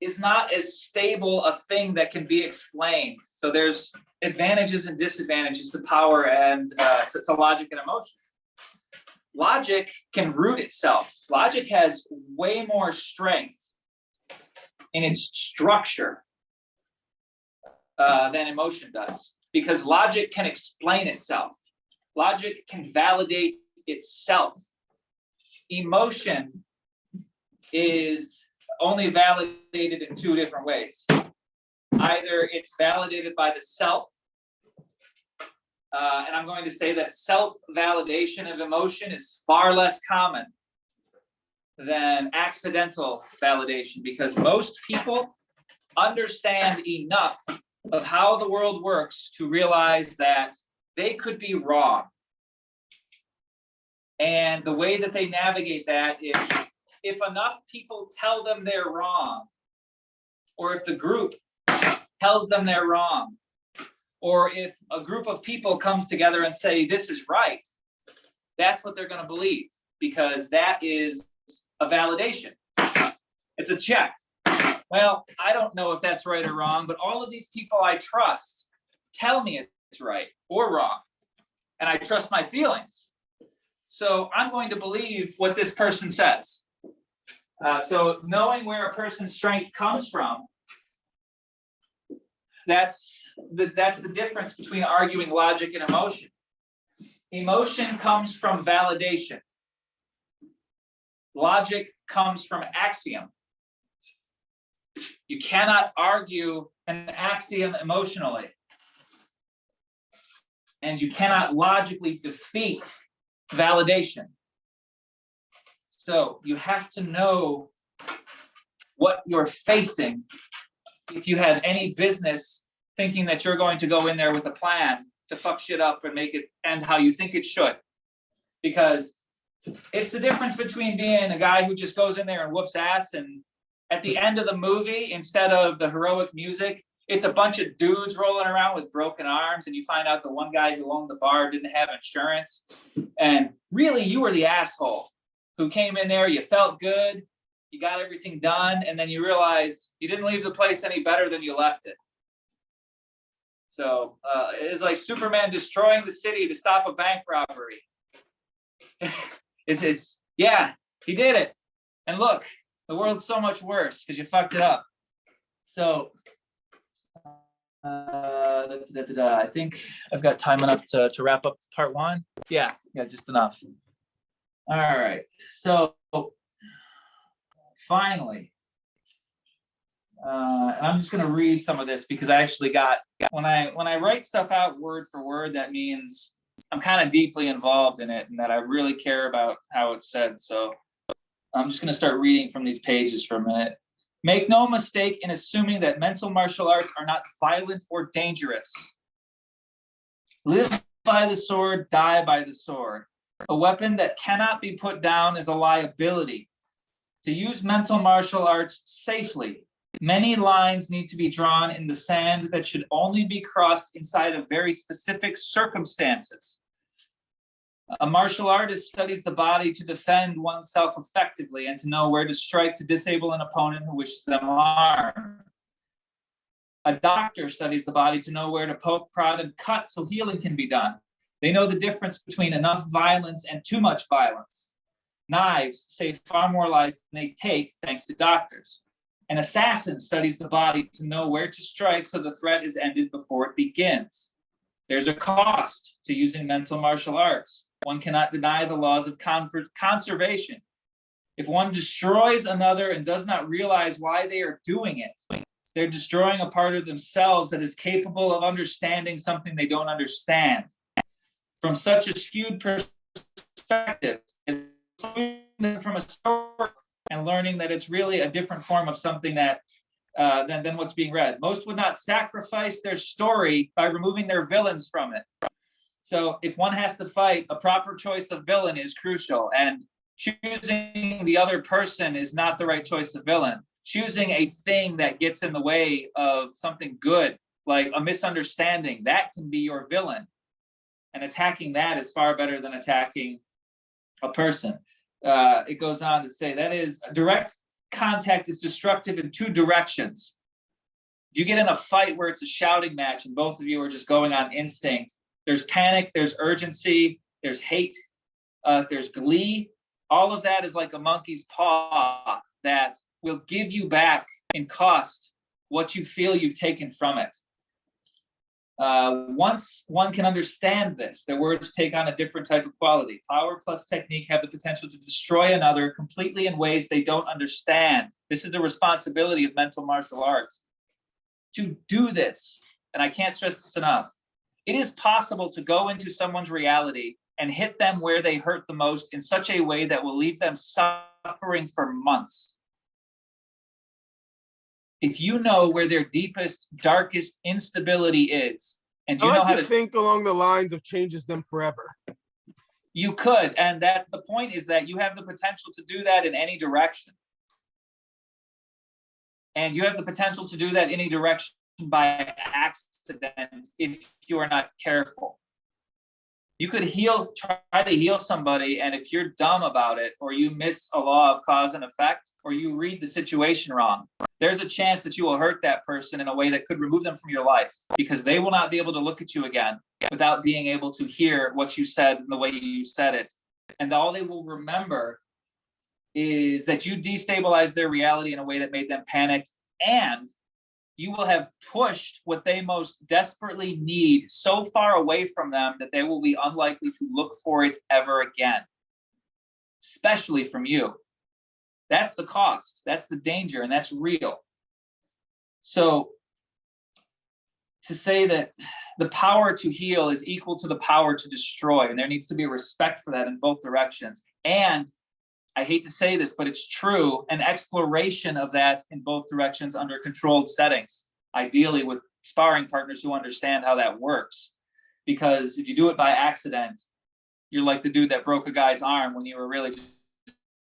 is not as stable a thing that can be explained. So there's advantages and disadvantages to power and to logic and emotion. logic can root itself. Logic has way more strength in its structure than emotion does, because logic can explain itself. Logic can validate itself. Emotion is only validated in two different ways. Either it's validated by the self, and I'm going to say that self-validation of emotion is far less common than accidental validation, because most people understand enough of how the world works to realize that they could be wrong. And the way that they navigate that is, if enough people tell them they're wrong, or if the group tells them they're wrong, or if a group of people comes together and say this is right, that's what they're going to believe, because that is a validation. It's a check. Well, I don't know if that's right or wrong, but all of these people I trust tell me it's right or wrong, and I trust my feelings. So I'm going to believe what this person says. So knowing where a person's strength comes from, that's the difference between arguing logic and emotion. Emotion comes from validation. Logic comes from axiom. You cannot argue an axiom emotionally. And you cannot logically defeat validation. So you have to know what you're facing if you have any business thinking that you're going to go in there with a plan to fuck shit up and make it end how you think it should. Because it's the difference between being a guy who just goes in there and whoops ass, and at the end of the movie, instead of the heroic music, it's a bunch of dudes rolling around with broken arms, and you find out the one guy who owned the bar didn't have insurance. And really, you were the asshole who came in there, you felt good, you got everything done, and then you realized you didn't leave the place any better than you left it. So it is like Superman destroying the city to stop a bank robbery. It's yeah, he did it. And look, the world's so much worse because you fucked it up. So I think I've got time enough to wrap up part one. Yeah, just enough. All right. So finally, and I'm just going to read some of this because I actually got, when I write stuff out word for word, that means I'm kind of deeply involved in it and that I really care about how it's said. So I'm just going to start reading from these pages for a minute. Make no mistake in assuming that mental martial arts are not violent or dangerous. Live by the sword, die by the sword. A weapon that cannot be put down is a liability. To use mental martial arts safely, many lines need to be drawn in the sand that should only be crossed inside of very specific circumstances. A martial artist studies the body to defend oneself effectively and to know where to strike to disable an opponent who wishes them harm. A doctor studies the body to know where to poke, prod, and cut so healing can be done. They know the difference between enough violence and too much violence. Knives save far more lives than they take, thanks to doctors. An assassin studies the body to know where to strike so the threat is ended before it begins. There's a cost to using mental martial arts. One cannot deny the laws of conservation. If one destroys another and does not realize why they are doing it, they're destroying a part of themselves that is capable of understanding something they don't understand. From such a skewed perspective, from a story and learning that it's really a different form of something that than what's being read. Most would not sacrifice their story by removing their villains from it. So if one has to fight, a proper choice of villain is crucial, and choosing the other person is not the right choice of villain. Choosing a thing that gets in the way of something good, like a misunderstanding, that can be your villain. And attacking that is far better than attacking a person. It goes on to say that is direct contact is destructive in two directions. If you get in a fight where it's a shouting match and both of you are just going on instinct, there's panic, there's urgency, there's hate. if there's glee, all of that is like a monkey's paw that will give you back in cost what you feel you've taken from it. Once one can understand this, their words take on a different type of quality. Power plus technique have the potential to destroy another completely in ways they don't understand. This is the responsibility of mental martial arts. To do this, and I can't stress this enough, it is possible to go into someone's reality and hit them where they hurt the most in such a way that will leave them suffering for months. If you know where their deepest, darkest instability is, and you I know like how to to think along the lines of changes them forever. you could, and that the point is that you have the potential to do that in any direction. And you have the potential to do that in any direction by accident if you are not careful. You could try to heal somebody, and if you're dumb about it, or you miss a law of cause and effect, or you read the situation wrong, there's a chance that you will hurt that person in a way that could remove them from your life, because they will not be able to look at you again without being able to hear what you said and the way you said it. And all they will remember is that you destabilized their reality in a way that made them panic, and you will have pushed what they most desperately need so far away from them that they will be unlikely to look for it ever again, especially from you. That's the cost, that's the danger, and that's real. So to say that the power to heal is equal to the power to destroy, and there needs to be a respect for that in both directions. And I hate to say this, but it's true, an exploration of that in both directions under controlled settings, ideally with sparring partners who understand how that works. Because if you do it by accident, you're like the dude that broke a guy's arm when you were really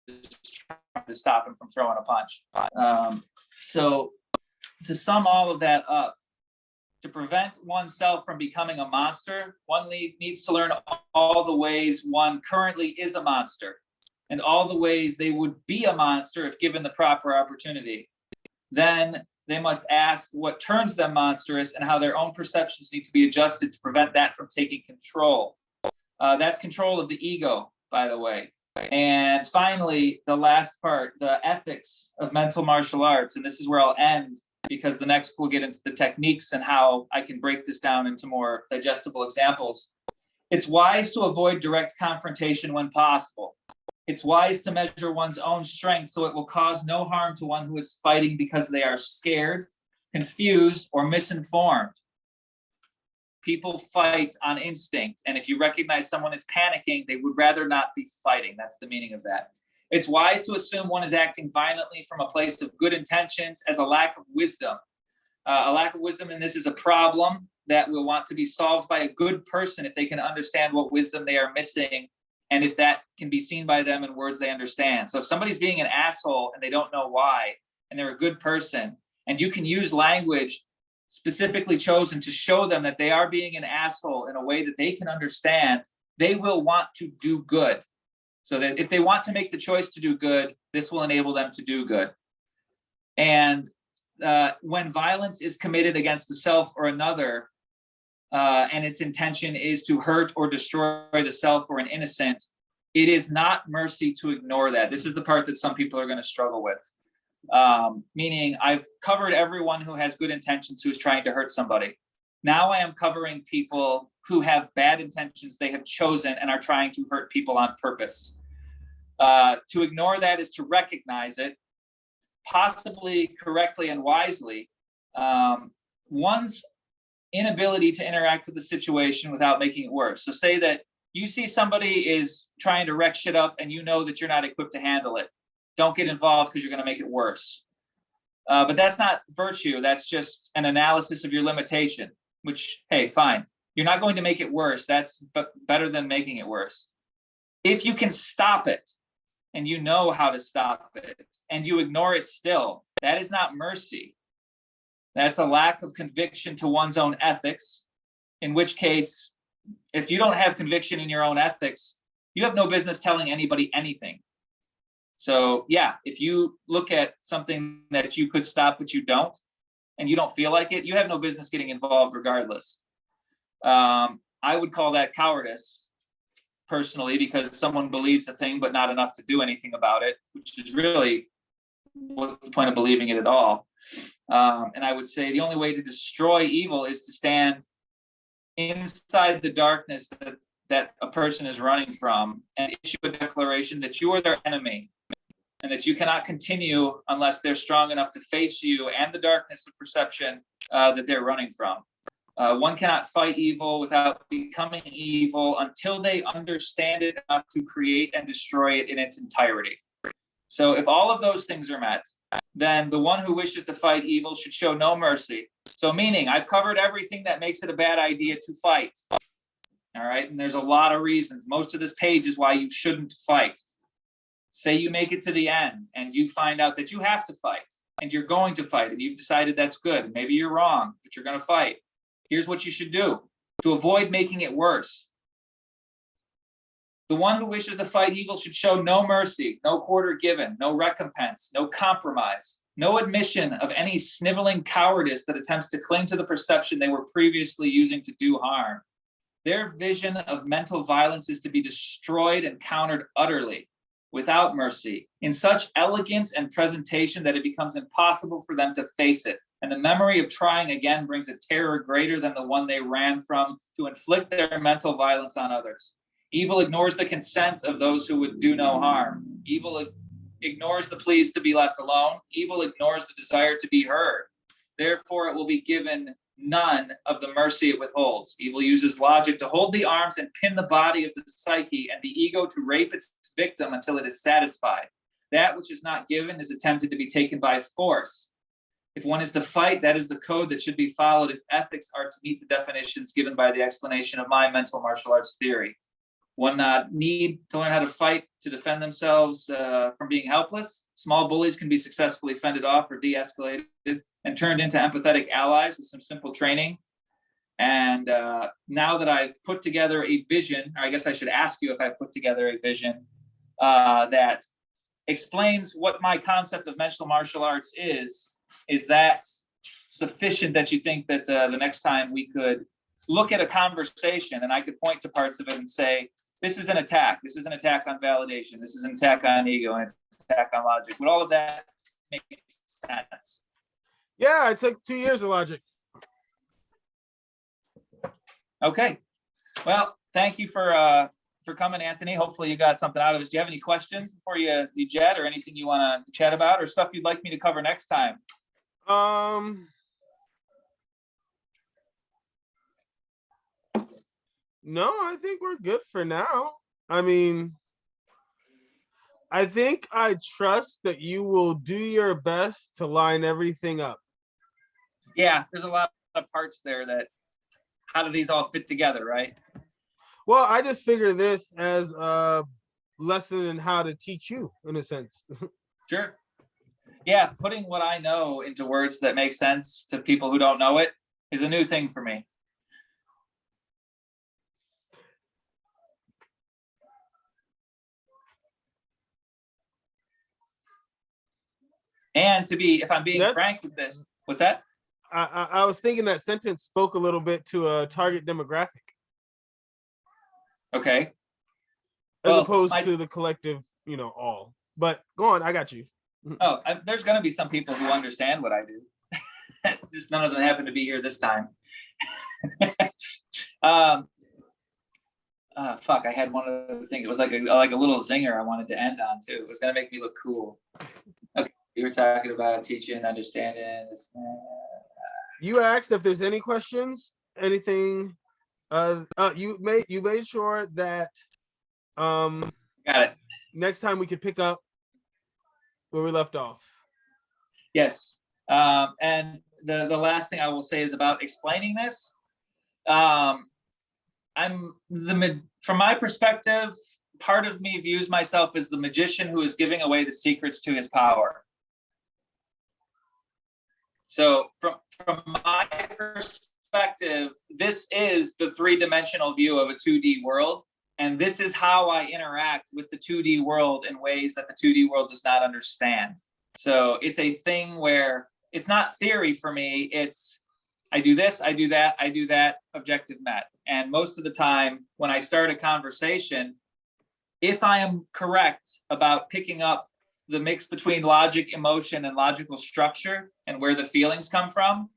just trying to stop him from throwing a punch. So to sum all of that up, to prevent oneself from becoming a monster, one needs to learn all the ways one currently is a monster, and all the ways they would be a monster if given the proper opportunity. Then they must ask what turns them monstrous and how their own perceptions need to be adjusted to prevent that from taking control. That's control of the ego, by the way. And finally, the last part, the ethics of mental martial arts. And this is where I'll end, because the next we'll get into the techniques and how I can break this down into more digestible examples. It's wise to avoid direct confrontation when possible. It's wise to measure one's own strength so it will cause no harm to one who is fighting because they are scared, confused, or misinformed. People fight on instinct, and if you recognize someone is panicking, they would rather not be fighting. That's the meaning of that. It's wise to assume one is acting violently from a place of good intentions as a lack of wisdom. A lack of wisdom in this is a problem that will want to be solved by a good person if they can understand what wisdom they are missing, and if that can be seen by them in words they understand. So if somebody's being an asshole and they don't know why, and they're a good person, and you can use language specifically chosen to show them that they are being an asshole in a way that they can understand, they will want to do good. So that if they want to make the choice to do good, this will enable them to do good. And when violence is committed against the self or another, and its intention is to hurt or destroy the self or an innocent, it is not mercy to ignore that. This is the part that some people are going to struggle with. Meaning I've covered everyone who has good intentions who is trying to hurt somebody. Now I am covering people who have bad intentions they have chosen and are trying to hurt people on purpose. To ignore that is to recognize it, possibly correctly and wisely. One's inability to interact with the situation without making it worse. So say that you see somebody is trying to wreck shit up and you know that you're not equipped to handle it. Don't get involved because you're going to make it worse. But that's not virtue. That's just an analysis of your limitation, which, hey, fine. You're not going to make it worse. That's better than making it worse. If you can stop it and you know how to stop it and you ignore it still, that is not mercy. That's a lack of conviction to one's own ethics, in which case, if you don't have conviction in your own ethics, you have no business telling anybody anything. So yeah, if you look at something that you could stop but you don't, and you don't feel like it, you have no business getting involved regardless. I would call that cowardice. personally, because someone believes a thing but not enough to do anything about it, which is really, what's the point of believing it at all? And I would say the only way to destroy evil is to stand inside the darkness that a person is running from and issue a declaration that you are their enemy and that you cannot continue unless they're strong enough to face you and the darkness of perception that they're running from. One cannot fight evil without becoming evil until they understand it enough to create and destroy it in its entirety. So if all of those things are met, then the one who wishes to fight evil should show no mercy. So meaning, I've covered everything that makes it a bad idea to fight. All right, and there's a lot of reasons. Most of this page is why you shouldn't fight. Say you make it to the end and you find out that you have to fight and you're going to fight and you've decided that's good. Maybe you're wrong, but you're going to fight. Here's what you should do to avoid making it worse. The one who wishes to fight evil should show no mercy, no quarter given, no recompense, no compromise, no admission of any sniveling cowardice that attempts to cling to the perception they were previously using to do harm. Their vision of mental violence is to be destroyed and countered utterly, without mercy, in such elegance and presentation that it becomes impossible for them to face it. And the memory of trying again brings a terror greater than the one they ran from to inflict their mental violence on others. Evil ignores the consent of those who would do no harm. Evil ignores the pleas to be left alone. Evil ignores the desire to be heard. Therefore, it will be given none of the mercy it withholds. Evil uses logic to hold the arms and pin the body of the psyche and the ego to rape its victim until it is satisfied. That which is not given is attempted to be taken by force. If one is to fight, that is the code that should be followed if ethics are to meet the definitions given by the explanation of my mental martial arts theory. One need to learn how to fight to defend themselves from being helpless. Small bullies can be successfully fended off or de-escalated and turned into empathetic allies with some simple training. And now that I've put together a vision, or I guess I should ask you if I've put together a vision that explains what my concept of mental martial arts is that sufficient that you think that the next time we could look at a conversation and I could point to parts of it and say, this is an attack. This is an attack on validation. This is an attack on ego and it's an attack on logic. Would all of that make sense? Yeah, it took 2 years of logic. Okay. Well, thank you for coming, Anthony. Hopefully you got something out of this. Do you have any questions before you jet, or anything you want to chat about, or stuff you'd like me to cover next time? No, I think we're good for now. I mean, I think I trust that you will do your best to line everything up. Yeah, there's a lot of parts there that, how do these all fit together, right? Well, I just figure this as a lesson in how to teach you, in a sense. Sure. Yeah, putting what I know into words that make sense to people who don't know it is a new thing for me. And to be, if I'm being frank with this, what's that? I was thinking that sentence spoke a little bit to a target demographic. Okay. As opposed to the collective, all. But go on, I got you. Oh, there's going to be some people who understand what I do. Just none of them happen to be here this time. Fuck, I had one other thing. It was like a little zinger I wanted to end on too. It was going to make me look cool. Okay, you were talking about teaching, understanding. You asked if there's any questions, anything. You made sure that got it. Next time we could pick up where we left off. Yes. And the last thing I will say is about explaining this. From my perspective, part of me views myself as the magician who is giving away the secrets to his power. So from my perspective, this is the three-dimensional view of a 2D world. And this is how I interact with the 2D world in ways that the 2D world does not understand. So it's a thing where it's not theory for me. It's I do this, I do that, I do that, objective met. And most of the time when I start a conversation, if I am correct about picking up the mix between logic, emotion, and logical structure and where the feelings come from,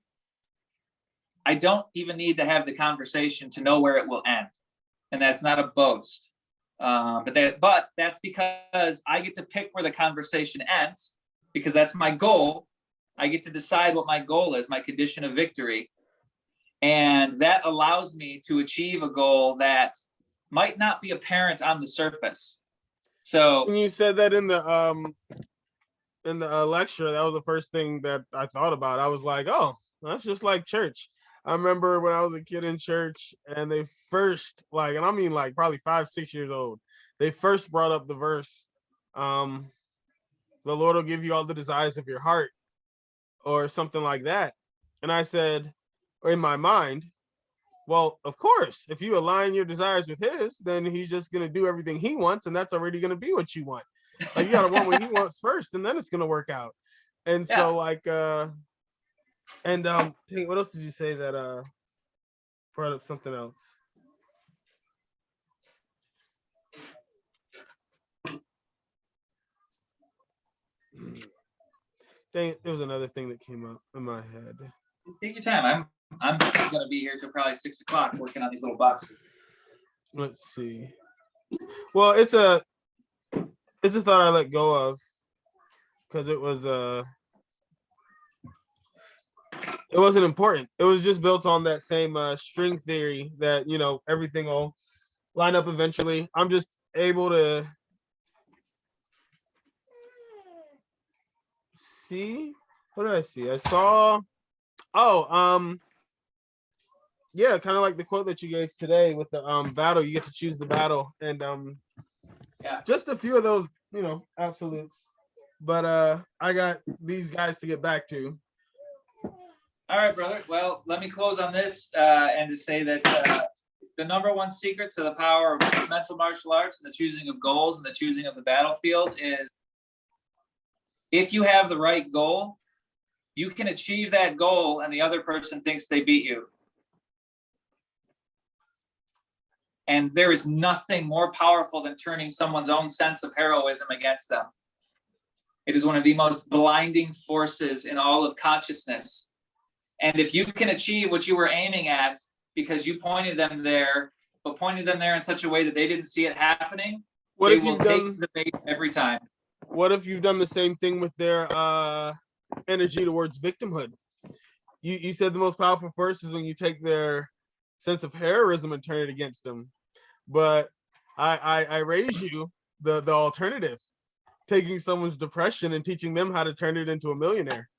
I don't even need to have the conversation to know where it will end. And that's not a boast. But that's because I get to pick where the conversation ends, because that's my goal. I get to decide what my goal is, my condition of victory. And that allows me to achieve a goal that might not be apparent on the surface. So when you said that in the lecture, that was the first thing that I thought about. I was like, oh, that's just like church. I remember when I was a kid in church and they first, like, and I mean like probably 5, 6 years old, they first brought up the verse, the Lord will give you all the desires of your heart, or something like that. And I said, in my mind, well, of course, if you align your desires with his, then he's just going to do everything he wants, and that's already going to be what you want. Like, you got to want what he wants first, and then it's going to work out. And yeah. so, like, and hey, what else did you say that brought up something else? Dang it, there was another thing that came up in my head. Take your time. I'm gonna be here till probably 6 o'clock working on these little boxes. Let's see. Well, it's a thought I let go of because it wasn't important. It was just built on that same string theory that, you know, everything will line up eventually. I'm just able to see. What did I see? I saw, yeah, kind of like the quote that you gave today with the battle. You get to choose the battle, and Yeah. just a few of those, you know, absolutes. But I got these guys to get back to. All right, brother. Well, let me close on this and to say that the number one secret to the power of mental martial arts and the choosing of goals and the choosing of the battlefield is, if you have the right goal, you can achieve that goal and the other person thinks they beat you. And there is nothing more powerful than turning someone's own sense of heroism against them. It is one of the most blinding forces in all of consciousness. And if you can achieve what you were aiming at because you pointed them there, but pointed them there in such a way that they didn't see it happening, they will take the bait every time. What if you've done the same thing with their energy towards victimhood? You said the most powerful force is when you take their sense of heroism and turn it against them. But I raise you the alternative, taking someone's depression and teaching them how to turn it into a millionaire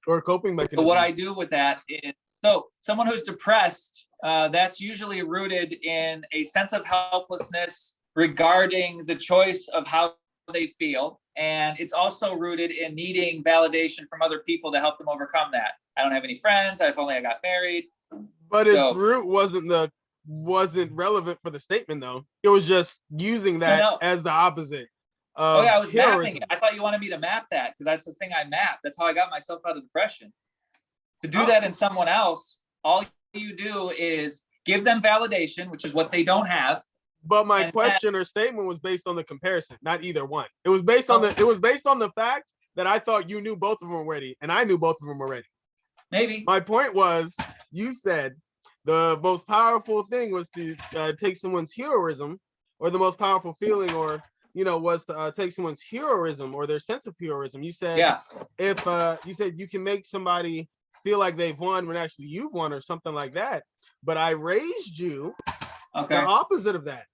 or a coping mechanism. But what I do with that is, so someone who's depressed, that's usually rooted in a sense of helplessness regarding the choice of how they feel. And it's also rooted in needing validation from other people to help them overcome that. I don't have any friends. I got married. But its root wasn't relevant for the statement, though. It was just using that as the opposite. Oh yeah, I was mapping it. I thought you wanted me to map that because that's the thing I mapped. That's how I got myself out of depression. To do that in someone else, all you do is give them validation, which is what they don't have. But my question or statement was based on the comparison, not either one. It was based on the fact that I thought you knew both of them already, and I knew both of them already. Maybe. My point was, you said the most powerful thing was to take someone's heroism, or the most powerful feeling, or, you know, was to take someone's heroism or their sense of heroism. You said, if you said you can make somebody feel like they've won when actually you've won, or something like that. But I raised you the opposite of that,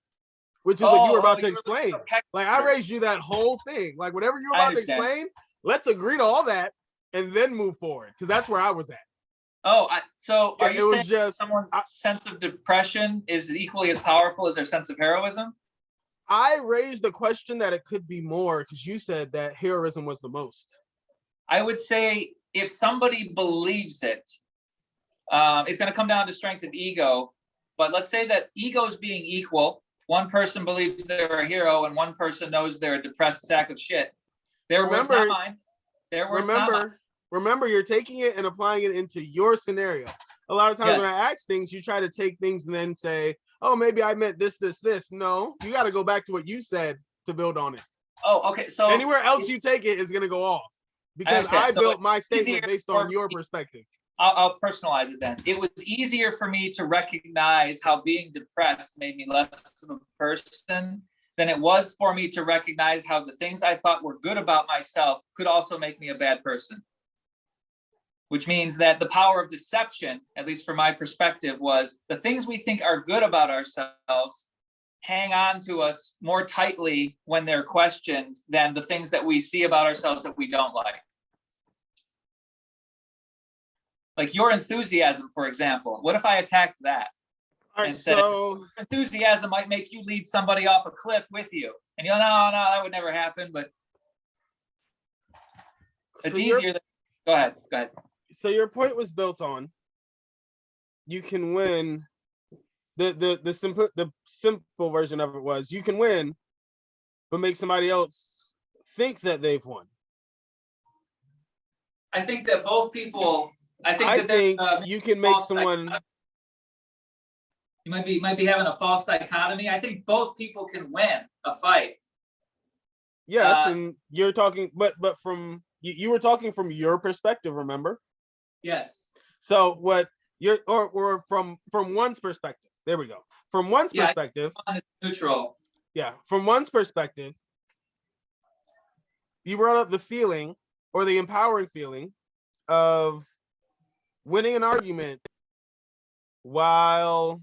which is what you were about to explain. Like, I raised you that whole thing, like whatever you were about to explain. Let's agree to all that and then move forward, because that's where I was at. So are you saying just someone's sense of depression is equally as powerful as their sense of heroism? I raised the question that it could be more, because you said that heroism was the most. I would say if somebody believes it, it's going to come down to strength of ego. But let's say that egos being equal, one person believes they're a hero and one person knows they're a depressed sack of shit. Their words, not mine. Their words, not mine. Remember, you're taking it and applying it into your scenario. A lot of times Yes. when I ask things, you try to take things and then say, oh, maybe I meant this, this, this. No, you got to go back to what you said to build on it. Oh, okay. So Anywhere else you take it is going to go off because understand. I So built my it's easier statement based for on your me- perspective. I'll personalize it then. It was easier for me to recognize how being depressed made me less of a person than it was for me to recognize how the things I thought were good about myself could also make me a bad person. Which means that the power of deception, at least from my perspective, was the things we think are good about ourselves hang on to us more tightly when they're questioned than the things that we see about ourselves that we don't like. Like your enthusiasm, for example. What if I attacked that? All right, And said, so enthusiasm might make you lead somebody off a cliff with you. And you'll, no, that would never happen, but it's easier. Go ahead. So your point was built on you can win. The simple version of it was you can win, but make somebody else think that they've won. I think that both people. I think you can make someone. You might be having a false dichotomy. I think both people can win a fight. Yes, and you're talking, but from you were talking from your perspective, remember? Yes. So what you're or from one's perspective. There we go. From one's perspective. One is neutral. Yeah, from one's perspective, you brought up the feeling or the empowering feeling of winning an argument while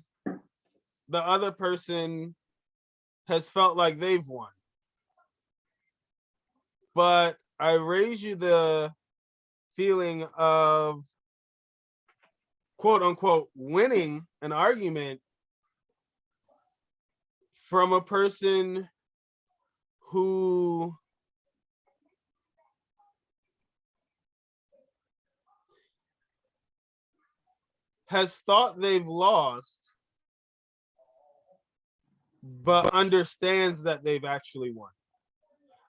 the other person has felt like they've won. But I raise you the feeling of quote unquote winning an argument from a person who has thought they've lost, but understands that they've actually won.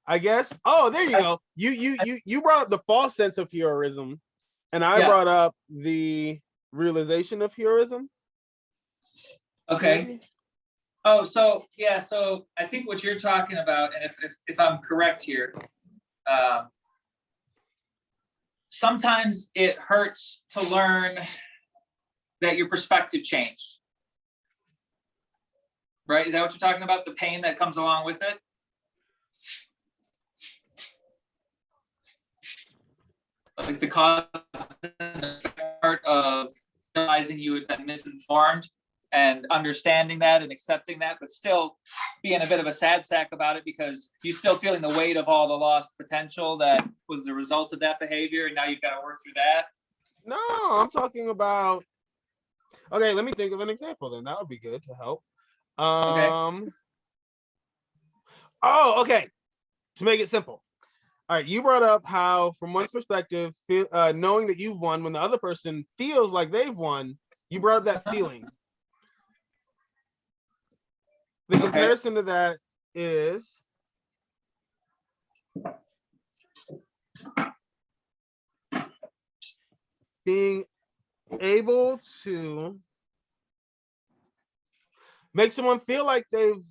I guess. Oh, there you go. You brought up the false sense of heroism, and I brought up the realization of heroism. Okay. Maybe? Oh, so yeah. So I think what you're talking about, and if I'm correct here, sometimes it hurts to learn that your perspective changed. Right? Is that what you're talking about? The pain that comes along with it? Like the cause and effect part of realizing you had been misinformed and understanding that and accepting that, but still being a bit of a sad sack about it because you're still feeling the weight of all the lost potential that was the result of that behavior, and now you've got to work through that. No, I'm talking about. Okay, let me think of an example then. That would be good to help. Okay. Oh, okay. To make it simple. All right, you brought up how, from one's perspective, knowing that you've won when the other person feels like they've won, you brought up that feeling. The comparison to that is being able to make someone feel like they've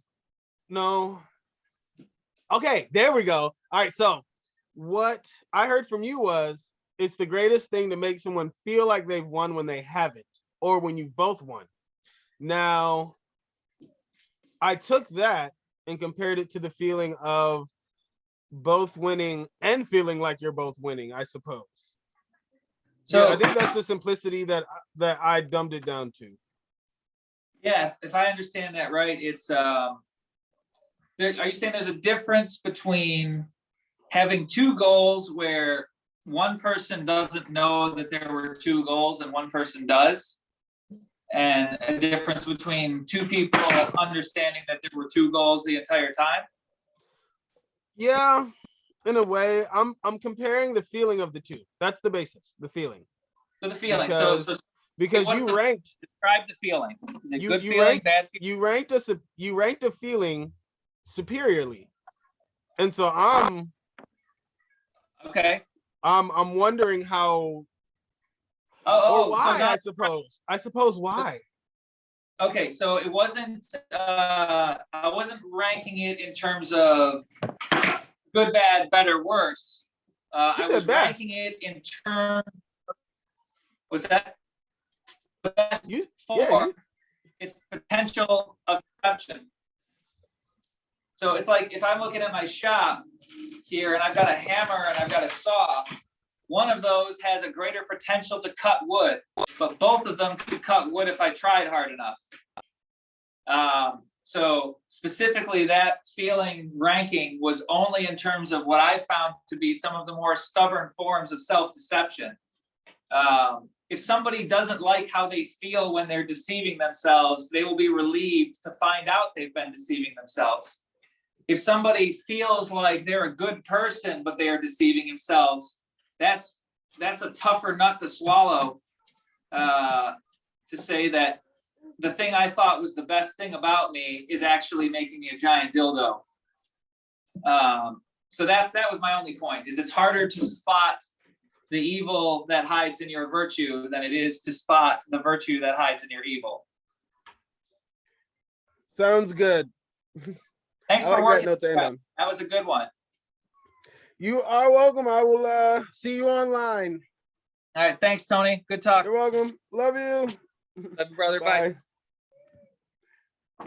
Okay, there we go. All right, so what I heard from you was it's the greatest thing to make someone feel like they've won when they haven't, or when you've both won. Now, I took that and compared it to the feeling of both winning and feeling like you're both winning, I suppose. So yeah, I think that's the simplicity that I dumbed it down to. Yeah, if I understand that right, it's are you saying there's a difference between having two goals where one person doesn't know that there were two goals and one person does, and a difference between two people understanding that there were two goals the entire time? Yeah, in a way, I'm comparing the feeling of the two. That's the basis, the feeling. So the feeling. Because you ranked. Describe the feeling. Is it good feeling, bad feeling? You ranked a feeling superiorly, and so I'm. Okay. I'm wondering how Oh, or oh, so why, not, I suppose why. okay, so it wasn't, I wasn't ranking it in terms of good, bad, better, worse. You I said was best. ranking it in terms, was that best You yeah, for its potential of deception? So it's like if I'm looking at my shop here and I've got a hammer and I've got a saw, one of those has a greater potential to cut wood, but both of them could cut wood if I tried hard enough. So specifically that feeling ranking was only in terms of what I found to be some of the more stubborn forms of self-deception. If somebody doesn't like how they feel when they're deceiving themselves, they will be relieved to find out they've been deceiving themselves. If somebody feels like they're a good person, but they are deceiving themselves, that's a tougher nut to swallow, to say that the thing I thought was the best thing about me is actually making me a giant dildo. So that was my only point, is it's harder to spot the evil that hides in your virtue than it is to spot the virtue that hides in your evil. Sounds good. Thanks I for like that working. note to end on. That was a good one. You are welcome. I will see you online. All right, thanks, Tony. Good talk. You're welcome. Love you. Love you, brother. Bye. Bye.